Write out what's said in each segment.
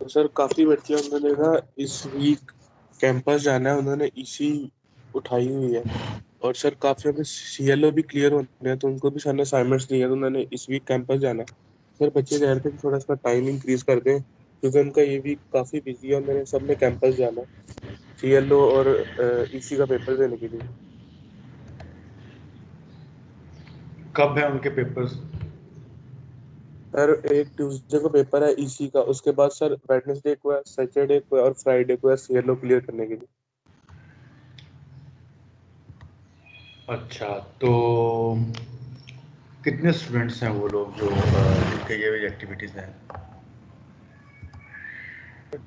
तो सर काफी बच्चे उन्होंने ना इस वीक कैंपस जाना है, उन्होंने इसी उठाई हुई है। और सर काफी हमें सीएलओ भी क्लियर होने हैं, तो उनको भी सर ने असाइनमेंट्स दिए हैं, तो उन्होंने इस वीक कैंपस जाना है। सर बच्चे कह रहे थे कि थोड़ा इसका टाइम इंक्रीज कर दें, क्योंकि उनका ये वीक काफी बिजी है, उन्होंने सब ने कैंपस जाना है सीएलओ और ईसी का पेपर देने के लिए। कब है उनके पेपर्स? सर एक ट्यूसडे को पेपर है ईसी का, उसके बाद सर वेडनेसडे को है, सैटरडे को है और फ्राइडे को है सीएलओ क्लियर करने के लिए। अच्छा, तो कितने स्टूडेंट्स हैं वो लोग जो जिनके ये एक्टिविटीज़ हैं?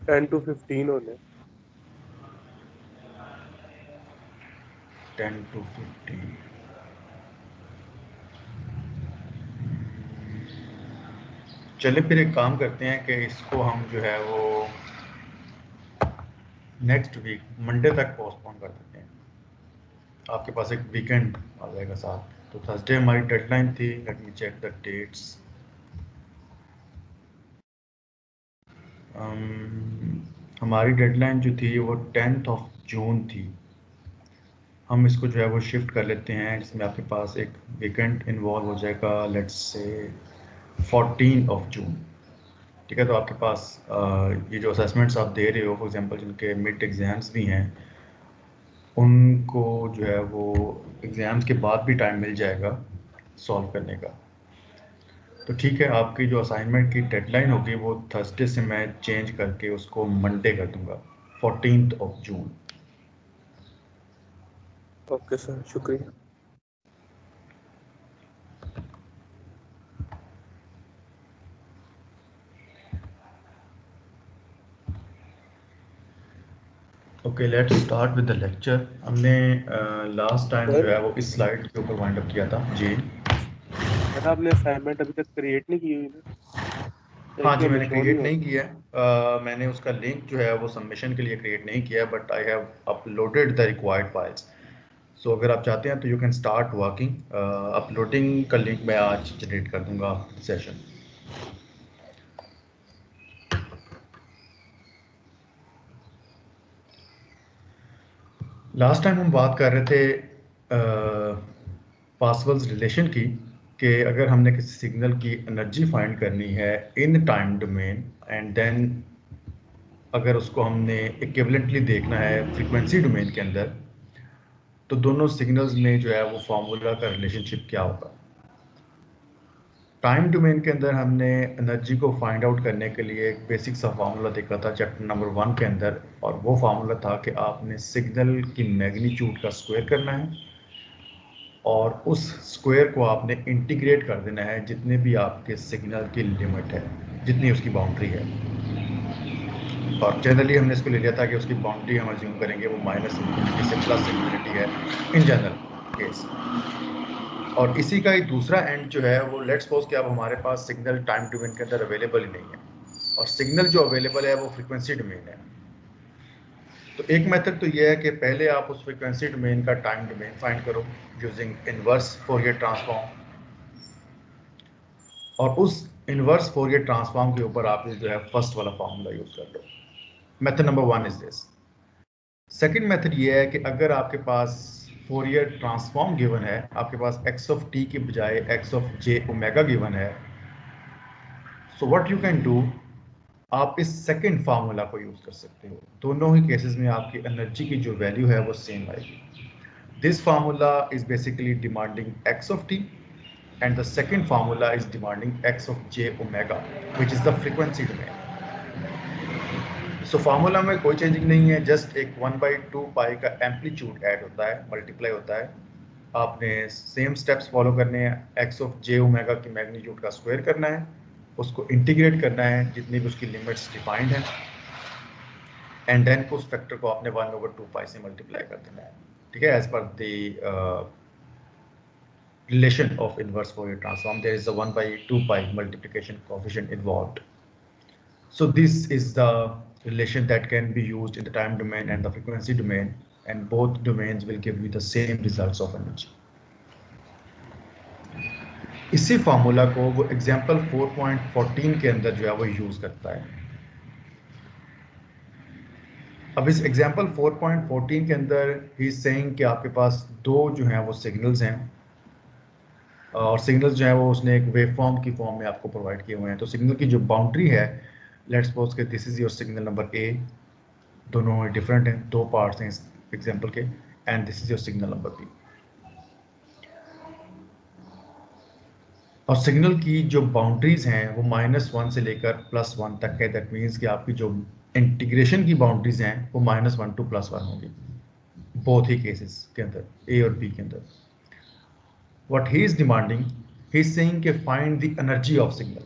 10 to 15 होने। 10 to 15। चलिए फिर एक काम करते हैं कि इसको हम जो है वो नेक्स्ट वीक मंडे तक पोस्टपोन कर देते हैं। आपके पास एक वीकेंड आ जाएगा साथ। तो थर्सडे हमारी डेडलाइन थी, let me check the dates. हमारी डेडलाइन जो थी वो 10th of June थी। हम इसको जो है वो शिफ्ट कर लेते हैं, जिसमें आपके पास एक वीकेंड इन्वॉल्व हो जाएगा, let's say 14th of June। ठीक है, तो आपके पास ये जो असेसमेंट्स आप दे रहे हो, फॉर एग्जांपल जिनके मिड एग्ज़ाम्स भी हैं, उनको जो है वो एग्ज़ाम्स के बाद भी टाइम मिल जाएगा सॉल्व करने का। तो ठीक है, आपकी जो असाइनमेंट की डेडलाइन होगी वो थर्सडे से मैं चेंज करके उसको मंडे कर दूंगा, 14th of June। Okay sir, शुक्रिया। Okay, let's start with the lecture. हमने लास्ट टाइम जो सर है वो इस स्लाइड के ऊपर वाइंड अप किया था जी। सर आपने असाइनमेंट अभी तक क्रिएट नहीं की हुई ना? हाँ एक जी, हमें मैंने शो नहीं क्रिएट हो नहीं रही। किया है। मैंने उसका लिंक जो है वो सबमिशन के लिए क्रिएट नहीं किया है, but I have uploaded the required files. So अगर आप चाहते हैं तो you can start working. Uploading का लिंक मैं आज जनरेट कर दूंगा सेशन। लास्ट टाइम हम बात कर रहे थे पासवर्ड्स रिलेशन की, कि अगर हमने किसी सिग्नल की एनर्जी फाइंड करनी है in time domain, and then अगर उसको हमने इक्विवेलेंटली देखना है फ्रीक्वेंसी डोमेन के अंदर, तो दोनों सिग्नल्स में जो है वो फार्मूला का रिलेशनशिप क्या होगा। टाइम डोमेन के अंदर हमने एनर्जी को फाइंड आउट करने के लिए एक बेसिक सा फार्मूला देखा था चैप्टर नंबर 1 के अंदर, और वो फार्मूला था कि आपने सिग्नल की मैग्नीट्यूड का स्क्वायर करना है और उस स्क्वायर को आपने इंटीग्रेट कर देना है जितने भी आपके सिग्नल की लिमिट है, जितनी उसकी बाउंड्री है। और जनरली हमने इसको ले लिया था कि उसकी बाउंड्री हम अज्यूम करेंगे वो -∞ से +∞ है इन जनरल केस। और इसी का ही दूसरा एंड जो है वो, लेट्स सपोज कि अब हमारे पास सिग्नल टाइम डोमेन के अंदर अवेलेबल ही नहीं है, और सिग्नल जो अवेलेबल है वो फ्रीक्वेंसी डोमेन है। तो एक मेथड तो ये है कि पहले आप उस फ्रीक्वेंसी डोमेन का टाइम डोमेन फाइंड करो यूजिंग इनवर्स फोरियर ट्रांसफॉर्म, और उस इनवर्स फोरियर ट्रांसफॉर्म के ऊपर आप जो है फर्स्ट वाला फार्मूला यूज कर लो। Method number 1 is this. Second method ये है कि अगर आपके पास फोरियर ट्रांसफॉर्म गिवन है, आपके पास x ऑफ t की बजाय x of j omega given है, so what you can do, आप इस सेकेंड फार्मूला को यूज कर सकते हो। दोनों ही केसेस में आपकी एनर्जी की जो वैल्यू है वो सेम आएगी। This formula is basically demanding x of t, and the second formula is demanding x of j omega, which is the frequency domain. So formula में कोई चेंजिंग नहीं है, जस्ट एक 1/2 पाई का एम्पलीट्यूड ऐड होता है, मल्टीप्लाई होता है। आपने सेम स्टेप्स फॉलो करने हैं, x ऑफ j ओमेगा की मैग्नीट्यूड का स्क्वायर करना है, उसको इंटीग्रेट करना है जितनी भी उसकी लिमिट्स डिफाइंड हैं, एंड देन उस फैक्टर को आपने 1/2 पाई से मल्टीप्लाई कर देना है। ठीक है, as per the relation of inverse Fourier transform, there is a 1/2 pi multiplication coefficient involved. So this is the relation that can be used in the time domain and the frequency domain, and both domains will give you the same results of energy. इसी formula को वो example 4.14 के अंदर जो है वो use करता है। अब इस एग्जांपल 4.14 के अंदर ही सेइंग कि आपके पास दो जो हैं वो सिग्नल्स हैं, और सिग्नल्स जो है वो उसने एक वेवफॉर्म की फॉर्म में आपको प्रोवाइड किए हुए हैं। तो सिग्नल की जो बाउंड्री है, लेट्स सपोज के this is your signal number A, दोनों डिफरेंट हैं, दो पार्ट्स हैं इस एग्जांपल के, and this is your signal number B. और सिग्नल की जो बाउंड्रीज हैं वो -1 से लेकर +1 तक है। दैट मीन्स कि आपकी जो इंटीग्रेशन की बाउंड्रीज हैं वो -1 to +1 होगी बोथ ही केसेस के अंदर, ए और बी के अंदर। What he is demanding, he is saying कि find the energy of signal.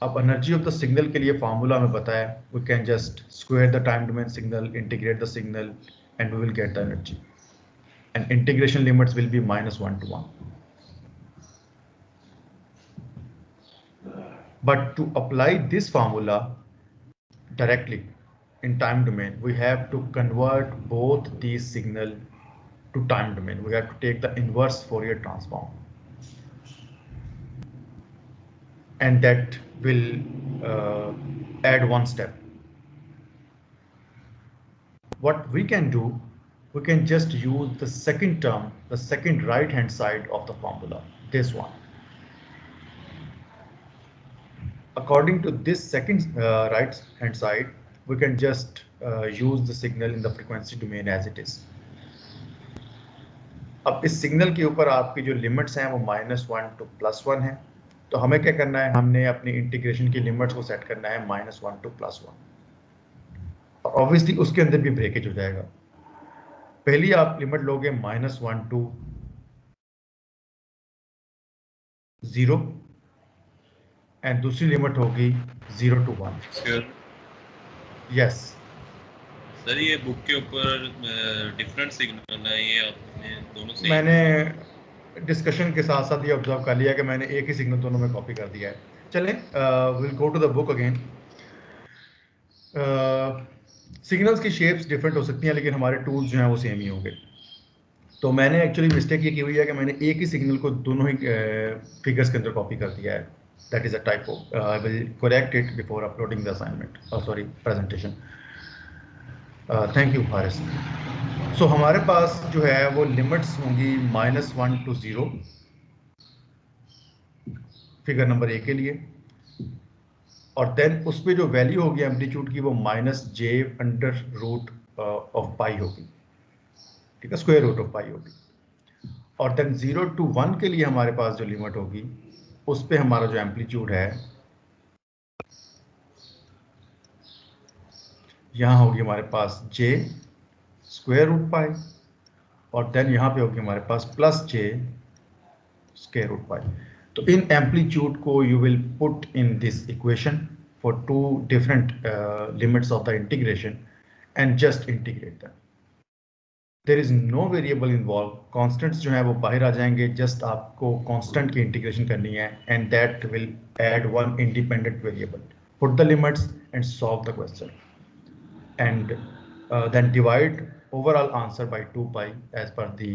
अब एनर्जी ऑफ द सिग्नल के लिए फार्मूला हमें पता है, we can just square the time domain signal, integrate the signal, and we will get the energy, and integration limits will be -1 to 1. But to apply this formula directly in time domain, we have to convert both these signal to time domain. We have to take the inverse Fourier transform, and that will add one step. What we can do, we can just use the second term, the second right hand side of the formula, this one. According to this second right hand side, we can just use the signal in the frequency domain as it is. अब इस signal के ऊपर आपकी जो limits हैं वो -1 to +1 है। तो हमें क्या करना है, हमने अपनी इंटीग्रेशन की लिमिट्स को सेट करना है -1 to +1, और ऑब्वियसली उसके अंदर भी ब्रेकेज हो जाएगा। पहली आप लिमिट लोगे -1 to 0, एंड दूसरी लिमिट होगी 0 to 1। यस सर, ये बुक के ऊपर डिफरेंट सिग्नल है, ये आपने दोनों से मैंने डिस्कशन के साथ साथ ये ऑब्जर्व कर लिया कि मैंने एक ही सिग्नल दोनों में कॉपी कर दिया है। चलें, we'll go to the book again. Signals की शेप्स डिफरेंट हो सकती हैं, लेकिन हमारे टूल्स जो हैं वो सेम ही होंगे। तो मैंने एक्चुअली मिस्टेक ये की हुई है कि मैंने एक ही सिग्नल को दोनों ही फिगर्स के अंदर कॉपी कर दिया है। That is a typo. I will correct it before uploading the assignment, sorry presentation. Thank you Faris. So हमारे पास जो है वो लिमिट्स होंगी -1 to 0 फिगर नंबर ए के लिए, और देन उस पर जो वैल्यू होगी एम्पलीट्यूड की वो -j√π होगी, ठीक है, स्क्वायर रूट ऑफ पाई होगी। और देन 0 to 1 के लिए हमारे पास जो लिमिट होगी उस पे हमारा जो एम्पलीट्यूड है यहाँ होगी हमारे पास j√π, और देन यहाँ पे होगी हमारे पास +j√π। तो इन एम्पलीट्यूड को you will put in this equation for two different limits of the integration and just integrate them. There is no variable involve, constants जो है वो बाहर आ जाएंगे, जस्ट आपको कांस्टेंट की इंटीग्रेशन करनी है, and that will add one independent variable. Put the limits and solve the question, and then divide overall answer by 2π as per the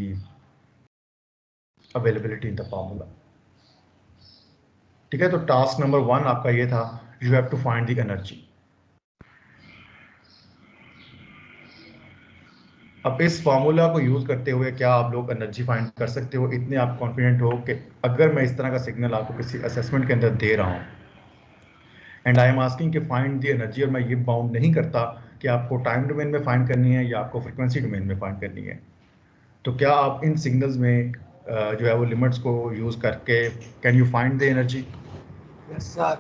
availability in the formula। ठीक है, तो टास्क नंबर 1 आपका ये था, you have to find the energy. अब इस formula को use करते हुए क्या आप लोग एनर्जी फाइंड कर सकते हो? इतने आप कॉन्फिडेंट हो कि अगर मैं इस तरह का सिग्नल आपको किसी असेसमेंट के अंदर दे रहा हूं एंड आई एम आस्किंग कि फाइंड द एनर्जी, और मैं ये बाउंड नहीं करता कि आपको टाइम डोमेन में फाइंड करनी है या आपको फ्रीक्वेंसी डोमेन में फाइंड करनी है, तो क्या आप इन सिग्नल्स में जो है वो लिमिट्स को यूज करके can you find the energy? Yes sir.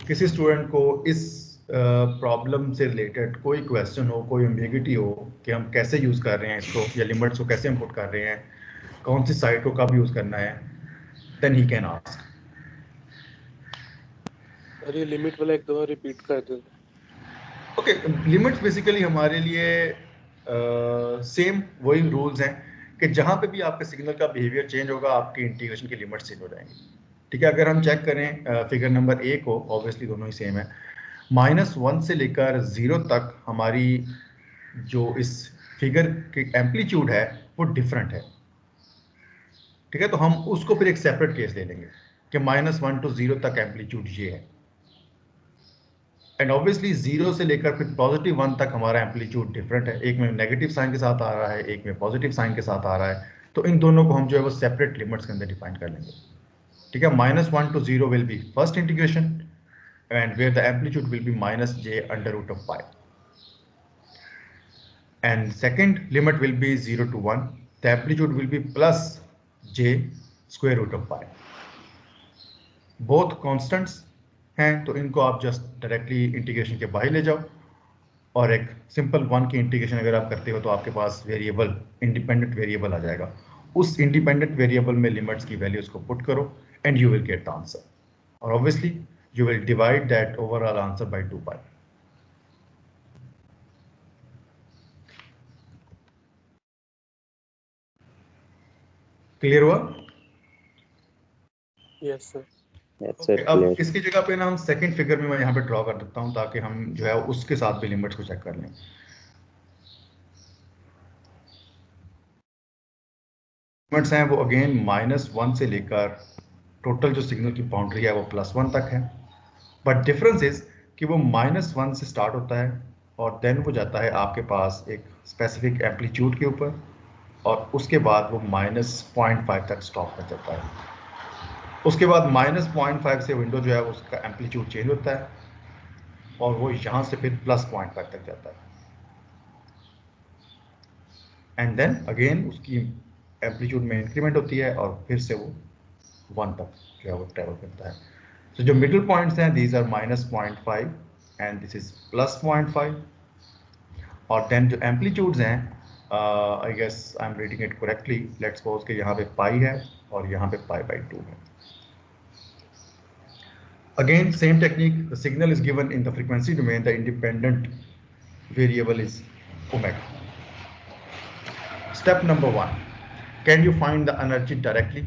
किसी स्टूडेंट को इस प्रॉब्लम से रिलेटेड कोई क्वेश्चन हो, कोई एम्बिगिटी हो कि हम कैसे यूज कर रहे हैं इसको, या लिमिट्स को कैसे इनपुट कर रहे हैं, कौन सी साइट को कब यूज करना है, देन ही कैन आस्क। अरे लिमिट वाला एक दो बार रिपीट कर दो। ओके, लिमिट्स बेसिकली हमारे लिए सेम वही रूल्स हैं कि जहाँ पे भी आपके सिग्नल का बिहेवियर चेंज होगा आपकी इंटीग्रेशन की लिमिट्स चेंज हो जाएंगी। ठीक है, अगर हम चेक करें फिगर नंबर ए को, ऑब्वियसली दोनों ही सेम है। -1 से लेकर 0 तक हमारी जो इस फिगर की एम्पलीट्यूड है वो डिफरेंट है। ठीक है, तो हम उसको फिर एक सेपरेट केस ले लेंगे कि -1 to 0 तक एम्पलीट्यूड ये है। एंड ऑब्वियसली 0 से लेकर फिर पॉजिटिव 1 तक हमारा एम्पलीट्यूड डिफरेंट है, एक में नेगेटिव साइन के साथ आ रहा है, एक में पॉजिटिव साइन के साथ आ रहा है, तो इन दोनों को हम जो है वो सेपरेट लिमिट्स के अंदर डिफाइन कर लेंगे, ठीक है। -1 to 0 will be first integration and where the amplitude will be minus j under root of pi, and second limit will be 0 to 1, the amplitude will be plus j square root of pi. Both constants हैं तो इनको आप just directly integration के बाहर ले जाओ, और एक सिंपल 1 की इंटीग्रेशन अगर आप करते हो तो आपके पास वेरिएबल इंडिपेंडेंट वेरिएबल आ जाएगा, उस इंडिपेंडेंट वेरिएबल में लिमिट्स की वैल्यूज को पुट करो and you will get the answer, और obviously you will divide that overall answer by 2 pi. Clear हुआ? Yes sir. Okay, अब इसकी जगह पे ना हम सेकंड फिगर में मैं यहाँ पे ड्रॉ कर देता हूँ ताकि हम जो है उसके साथ भी लिमिट्स को चेक कर लें। लिमिट्स हैं वो अगेन -1 से लेकर टोटल जो सिग्नल की बाउंड्री है वो +1 तक है, बट डिफरेंस इज कि वो -1 से स्टार्ट होता है और देन वो जाता है आपके पास एक स्पेसिफिक एम्पलीट्यूड के ऊपर, और उसके बाद वो -0.5 तक स्टॉप कर जाता है। उसके बाद -0.5 से विंडो जो है उसका एम्पलीट्यूड चेंज होता है और वो यहाँ से फिर +0.5 तक जाता है, एंड देन अगेन उसकी एम्पलीट्यूड में इंक्रीमेंट होती है और फिर से वो 1 तक जो है वो ट्रेवल करता है। तो जो मिडिल पॉइंट्स हैं these are -0.5 and this is +0.5, और देन जो एम्पलीट्यूड्स हैं I guess I am reading it correctly, let's suppose कि यहाँ पे पाई है और यहाँ पे π/2 है। Again, same technique, the signal is given in the frequency domain, the independent variable is omega. Step number 1, can you find the energy directly?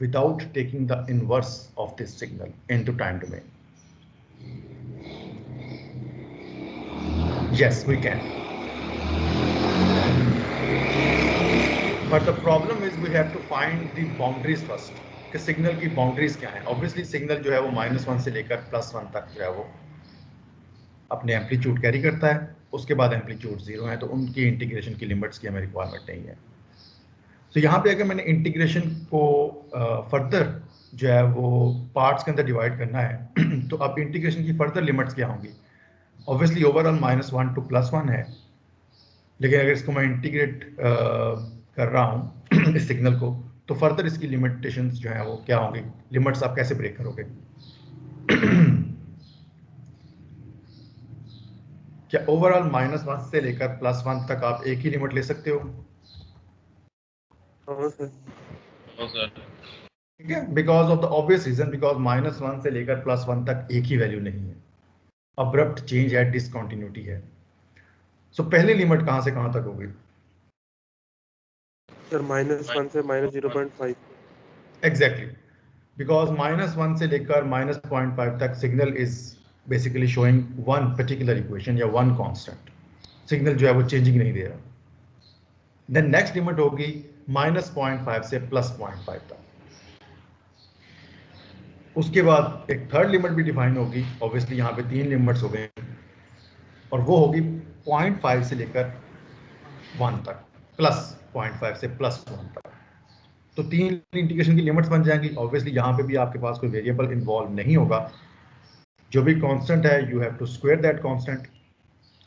Without taking the inverse of this signal into time domain? Yes, we can. But the problem is we have to find the boundaries first. कि signal की boundaries क्या है। Obviously signal जो है वो -1 से लेकर +1 तक जो है वो अपने एम्पलीट्यूड कैरी करता है, उसके बाद एम्पलीट्यूड 0 है, तो उनकी इंटीग्रेशन की लिमिट्स की हमें रिक्वायरमेंट नहीं है। तो यहाँ पे अगर मैंने इंटीग्रेशन को फर्दर जो है वो पार्ट्स के अंदर डिवाइड करना है तो अब इंटीग्रेशन की फर्दर लिमिट्स क्या होंगी। ऑब्वियसली ओवरऑल -1 to +1 है, लेकिन अगर इसको मैं इंटीग्रेट कर रहा हूँ इस सिग्नल को, तो फर्दर इसकी लिमिटेशंस जो है वो क्या होंगी, लिमिट्स आप कैसे ब्रेक करोगे। क्या ओवरऑल -1 से लेकर +1 तक आप एक ही लिमिट ले सकते हो? हाँ सर। ठीक है, because of the obvious reason, because -1 से लेकर +1 तक एक ही वैल्यू नहीं है, अब्रप्ट चेंज है, डिसकंटिन्यूटी है। सो पहली लिमिट कहां से कहां तक होगी सर? -1 से -0.5। एग्जैक्टली, बिकॉज -1 से लेकर -0.5 तक signal is basically showing one particular equation या वन कांस्टेंट, सिग्नल जो है वो चेंजिंग नहीं दे रहा। देन नेक्स्ट लिमिट होगी -0.5 से +0.5 तक। उसके बाद एक थर्ड लिमिट भी डिफाइन होगी, ऑब्वियसली यहाँ पे 3 लिमिट्स हो गए, और वो होगी 0.5 से लेकर 1 तक, +0.5 से +1 तक। तो 3 इंटीग्रेशन की लिमिट्स बन जाएंगी। ऑब्वियसली यहाँ पे भी आपके पास कोई वेरिएबल इन्वॉल्व नहीं होगा, जो भी कांस्टेंट है you have to square that constant,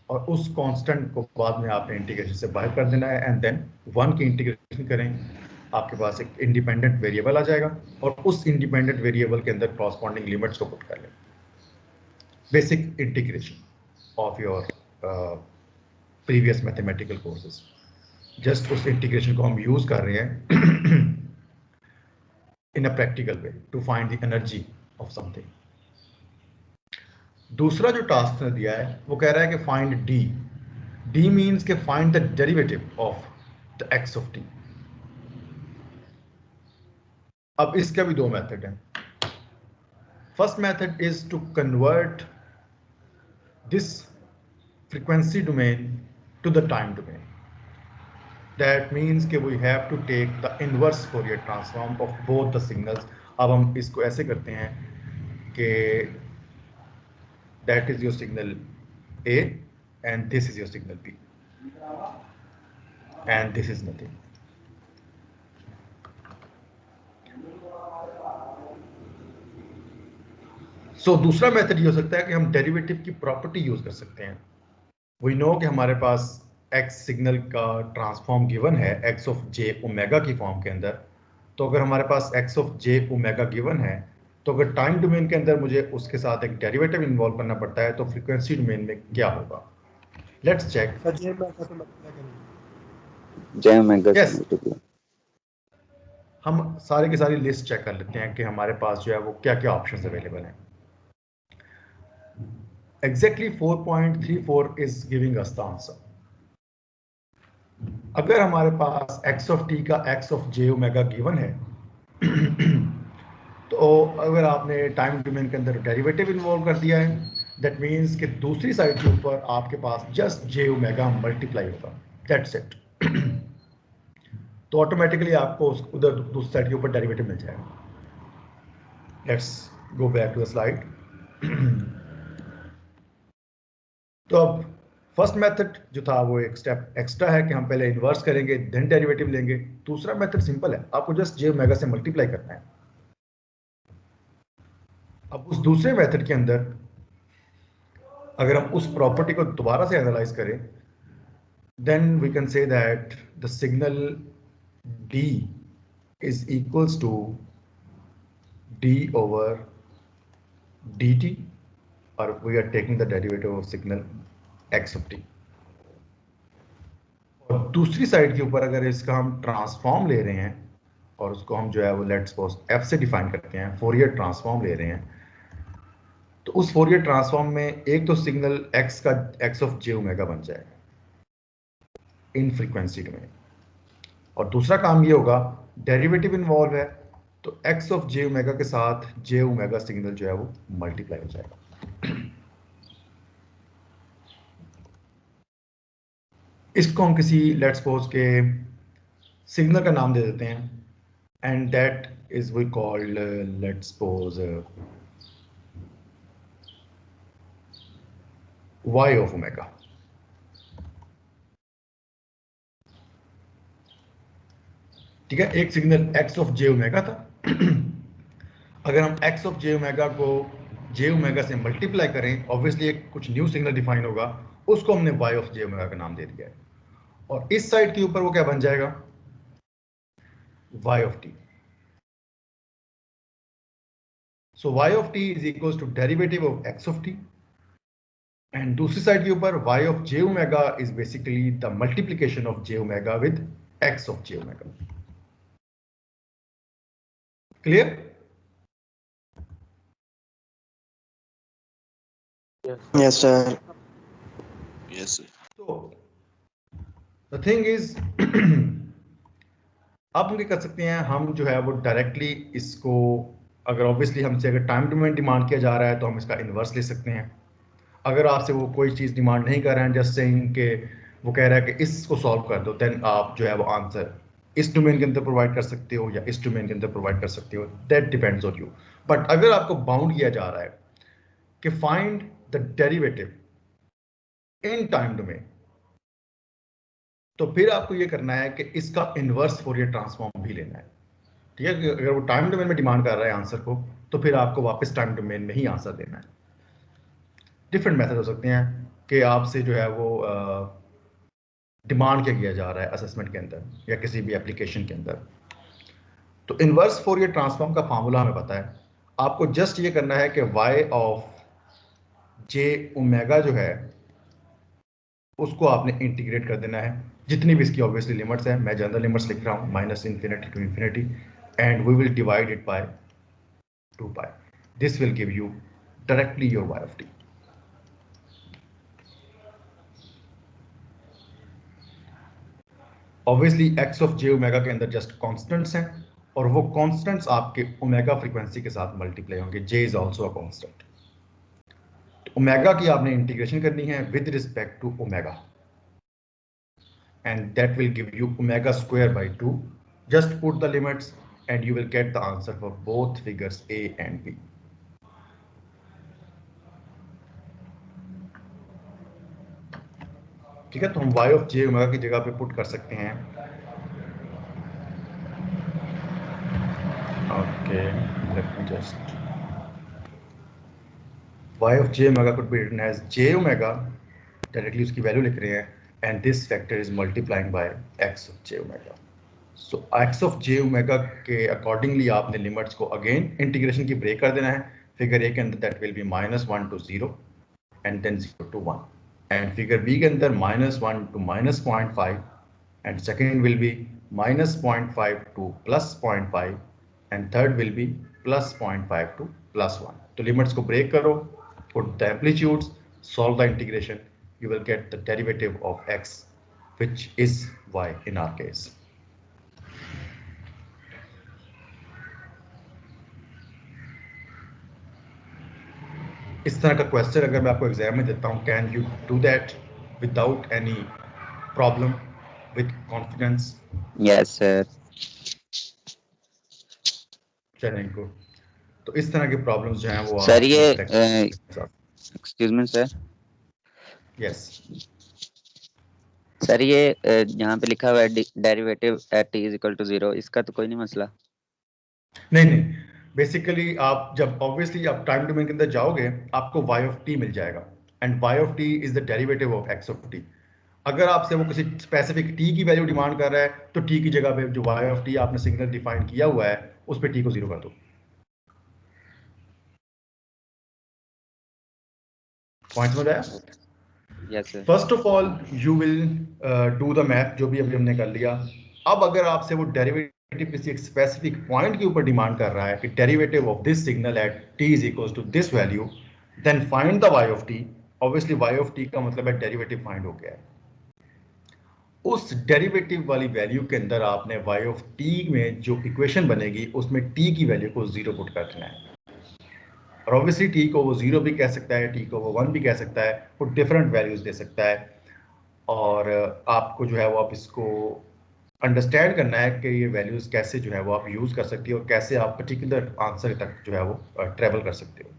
और उस कांस्टेंट को बाद में आपने इंटीग्रेशन से बाहर कर देना है, एंड देन 1 की इंटीग्रेशन करें, आपके पास एक इंडिपेंडेंट वेरिएबल आ जाएगा, और उस इंडिपेंडेंट वेरिएबल के अंदर कॉरस्पॉन्डिंग लिमिट्स को पुट कर लें। Basic integration of your previous mathematical courses, just उस इंटीग्रेशन को हम यूज कर रहे हैं in a practical way to find the energy of something. दूसरा जो टास्क ने दिया है वो कह रहा है कि फाइंड डी। डी मीन्स के find the derivative of the x of t. अब इसका भी 2 मेथड हैं। First method is to convert this frequency domain to the time domain. That means कि we have to take the inverse Fourier transform of both the signals. अब हम इसको ऐसे करते हैं कि that is your signal A and this is your signal B and this is nothing. So दूसरा method ये हो सकता है कि हम डेरिवेटिव की प्रॉपर्टी यूज कर सकते हैं. We know कि हमारे पास x सिग्नल का ट्रांसफॉर्म गिवन है x ऑफ j ओमेगा की फॉर्म के अंदर. तो अगर हमारे पास x of j omega given है तो अगर टाइम डोमेन के अंदर मुझे उसके साथ एक डेरिवेटिव इन्वॉल्व करना पड़ता है तो फ्रीक्वेंसी डोमेन में क्या होगा. Let's check. j omega Yes. से मल्टीप्लाई. हम सारे की सारी लिस्ट चेक कर लेते हैं कि हमारे पास जो है वो क्या क्या ऑप्शंस अवेलेबल हैं. Exactly 4.34 is giving us the answer. अगर हमारे पास x of t का x of j omega given है तो अगर आपने टाइम डोमेन के अंदर डेरिवेटिव इन्वॉल्व कर दिया है, दैट मींस कि दूसरी साइड के ऊपर आपके पास जस्ट j ओमेगा मल्टीप्लाई होगा. That's it. तो ऑटोमेटिकली आपको उधर दूसरी साइड के ऊपर डेरिवेटिव मिल जाएगा. Let's go back to the slide. तो अब फर्स्ट मेथड जो था वो एक स्टेप एक्स्ट्रा है कि हम पहले इन्वर्स करेंगे देन डेरिवेटिव लेंगे. दूसरा मेथड सिंपल है, आपको जस्ट j ओमेगा से मल्टीप्लाई करना है. अब उस दूसरे मेथड के अंदर अगर हम उस प्रॉपर्टी को दोबारा से एनालाइज करें then we can say that the signal d is equals to d over dt or we are taking the derivative of signal x of t. और दूसरी साइड के ऊपर अगर इसका हम ट्रांसफॉर्म ले रहे हैं और उसको हम जो है वो लेट्स सपोज f से डिफाइन करते हैं, फोरियर ट्रांसफॉर्म ले रहे हैं, तो उस फोरियर ट्रांसफॉर्म में एक तो सिग्नल x का x ऑफ j ओमेगा बन जाएगा इन फ्रीक्वेंसी डोमेन और दूसरा काम ये होगा डेरिवेटिव इन्वॉल्व है तो x ऑफ j ओमेगा के साथ j ओमेगा सिग्नल जो है वो मल्टीप्लाई हो जाएगा. इसको हम किसी लेट्स सपोज के सिग्नल का नाम दे देते हैं and that is we called let's suppose y of omega. ठीक है, एक signal x of j omega था. अगर हम x ऑफ j ओमेगा को j ओमेगा से मल्टीप्लाई करें ऑब्वियसली एक कुछ न्यू सिग्नल डिफाइन होगा, उसको हमने y ऑफ j ओमेगा का नाम दे दिया है और इस साइड के ऊपर वो क्या बन जाएगा y of t. So y of t is equals to derivative of x of t and दूसरी साइड के ऊपर y of j omega is basically the multiplication of j omega with x of j omega. Clear? Yes sir. Yes. तो the thing is अब हम क्या कर सकते हैं, हम जो है वो डायरेक्टली इसको अगर ऑब्वियसली हमसे अगर टाइम डोमेन डिमांड किया जा रहा है तो हम इसका इन्वर्स ले सकते हैं. अगर आपसे वो कोई चीज़ डिमांड नहीं कर रहे हैं जस्ट सेइंग कि वो कह रहा है कि इसको सॉल्व कर दो देन आप जो है वो आंसर इस डोमेन के अंदर प्रोवाइड कर सकते हो या इस डोमेन के अंदर प्रोवाइड कर सकते हो. That depends on you. But अगर आपको बाउंड किया जा रहा है कि find the derivative in time domain तो फिर आपको ये करना है कि इसका इन्वर्स फोरियर ट्रांसफॉर्म भी लेना है. ठीक है, अगर वो टाइम डोमेन में डिमांड कर रहा है आंसर को तो फिर आपको वापस टाइम डोमेन में ही आंसर देना है. डिफरेंट मेथड हो सकते हैं कि आपसे जो है वो डिमांड क्या किया जा रहा है असेसमेंट के अंदर या किसी भी एप्लीकेशन के अंदर. तो इन्वर्स फोरियर ट्रांसफॉर्म का फार्मूला हमें पता है. आपको जस्ट ये करना है कि y ऑफ j ओमेगा जो है उसको आपने इंटीग्रेट कर देना है जितनी भी इसकी ऑब्वियसली लिमिट्स हैं. मैं जनरल लिमिट्स लिख रहा हूँ minus infinity to infinity and we will divide it by 2 pi. This will give you directly your y of t. Obviously x of j omega के अंदर जस्ट कांस्टेंट्स हैं और वो कांस्टेंट्स आपके ओमेगा फ्रीक्वेंसी के साथ मल्टीप्लाई होंगे. j is also a constant. Omega की आपने इंटीग्रेशन करनी है with respect to omega and that will give you omega square by 2. Just put the limits and you will get the answer for both figures A and B. ठीक है, तो हम y of j omega की जगह पे put कर सकते हैं. Okay, let me just y of j omega could be written as j omega, directly उसकी वैल्यू लिख रहे हैं, and this factor is multiplying by x of j omega. So x of j omega के accordingly आपने limits को again integration की break कर देना है. फिगर ए के अंदर that will be -1 to 0 and then 0 to 1, and figure B के अंदर -1 to -0.5 and second will be -0.5 to +0.5 and third will be +0.5 to +1. तो लिमिट्स को ब्रेक करो, put the amplitudes, solve the integration, you will get the derivative of x, which is y in our case. इस तरह का question अगर मैं आपको exam में देता हूँ, can you do that without any problem, with confidence? Yes sir. चलें, गुड. तो इस तरह के प्रॉब्लम्स जो हैं वो सर ये excuse me sir. Yes sir ये यहाँ पे लिखा हुआ है derivative at t is equal to 0, इसका तो कोई नहीं मसला? नहीं, बेसिकली आप जब ऑब्वियसली आप टाइम डोमेन के अंदर जाओगे आपको y of t मिल जाएगा, and y of t is the derivative of x of t. अगर आपसे वो किसी स्पेसिफिक t की वैल्यू डिमांड कर रहा है तो t की जगह पे जो y of t आपने सिग्नल डिफाइन किया हुआ है उस पे t को 0 कर दो. पॉइंट समझ आया? Yes sir. First of all you will do the math, जो भी अभी हमने कर लिया. अब अगर आपसे वो डेरिवेटिव किसी एक स्पेसिफिक पॉइंट के ऊपर डिमांड कर रहा है कि derivative of this signal at t is equal to this value, then find the y of t. Obviously y of t का मतलब है डेरिवेटिव फाइंड हो गया है. उस डेरिवेटिव वाली वैल्यू के अंदर आपने y of t में जो इक्वेशन बनेगी उसमें t की वैल्यू को 0 पुट कर देना है. और ऑब्वियसली t को वो 0 भी कह सकता है, t को वो 1 भी कह सकता है, वो डिफरेंट वैल्यूज दे सकता है. और आपको जो है वो आप इसको अंडरस्टैंड करना है कि ये वैल्यूज कैसे जो है वो आप यूज कर सकते हो और कैसे आप पर्टिकुलर आंसर तक जो है वो ट्रेवल कर सकते हो.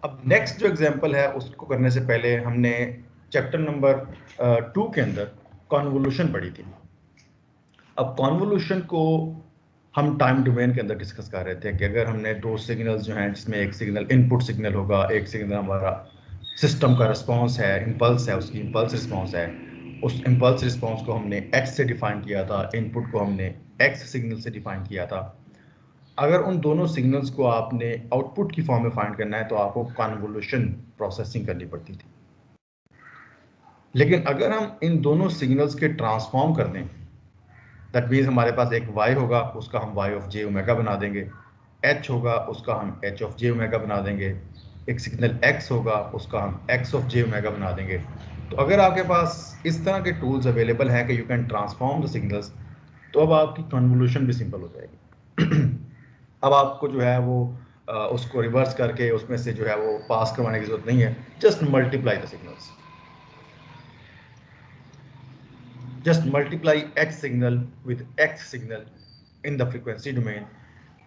अब नेक्स्ट जो एग्जांपल है उसको करने से पहले हमने चैप्टर नंबर 2 के अंदर कॉन्वोल्यूशन पढ़ी थी. अब कॉन्वोल्यूशन को हम टाइम डोमेन के अंदर डिस्कस कर रहे थे कि अगर हमने दो सिग्नल्स जो हैं जिसमें एक सिग्नल इनपुट सिग्नल होगा, एक सिग्नल हमारा सिस्टम का रिस्पांस है, इम्पल्स है, उसकी इम्पल्स रिस्पांस है. उस इम्पल्स रिस्पांस को हमने x से डिफाइन किया था, इनपुट को हमने x सिग्नल से डिफाइन किया था. अगर उन दोनों सिग्नल्स को आपने आउटपुट की फॉर्म में फाइंड करना है तो आपको कन्वोल्यूशन प्रोसेसिंग करनी पड़ती थी. लेकिन अगर हम इन दोनों सिग्नल्स के ट्रांसफॉर्म कर दें, दैट मीन्स हमारे पास एक y होगा, उसका हम y of j ओमेगा बना देंगे. h होगा, उसका हम h of j ओमेगा बना देंगे. एक सिग्नल x होगा, उसका हम x of j ओमेगा बना देंगे. तो अगर आपके पास इस तरह के टूल्स अवेलेबल हैं कि you can transform the signals, तो अब आपकी कन्वोल्यूशन भी सिंपल हो जाएगी. अब आपको जो है वो उसको रिवर्स करके उसमें से जो है वो पास करवाने की जरूरत नहीं है. Just multiply the signals, just multiply x signal with x signal in the frequency domain,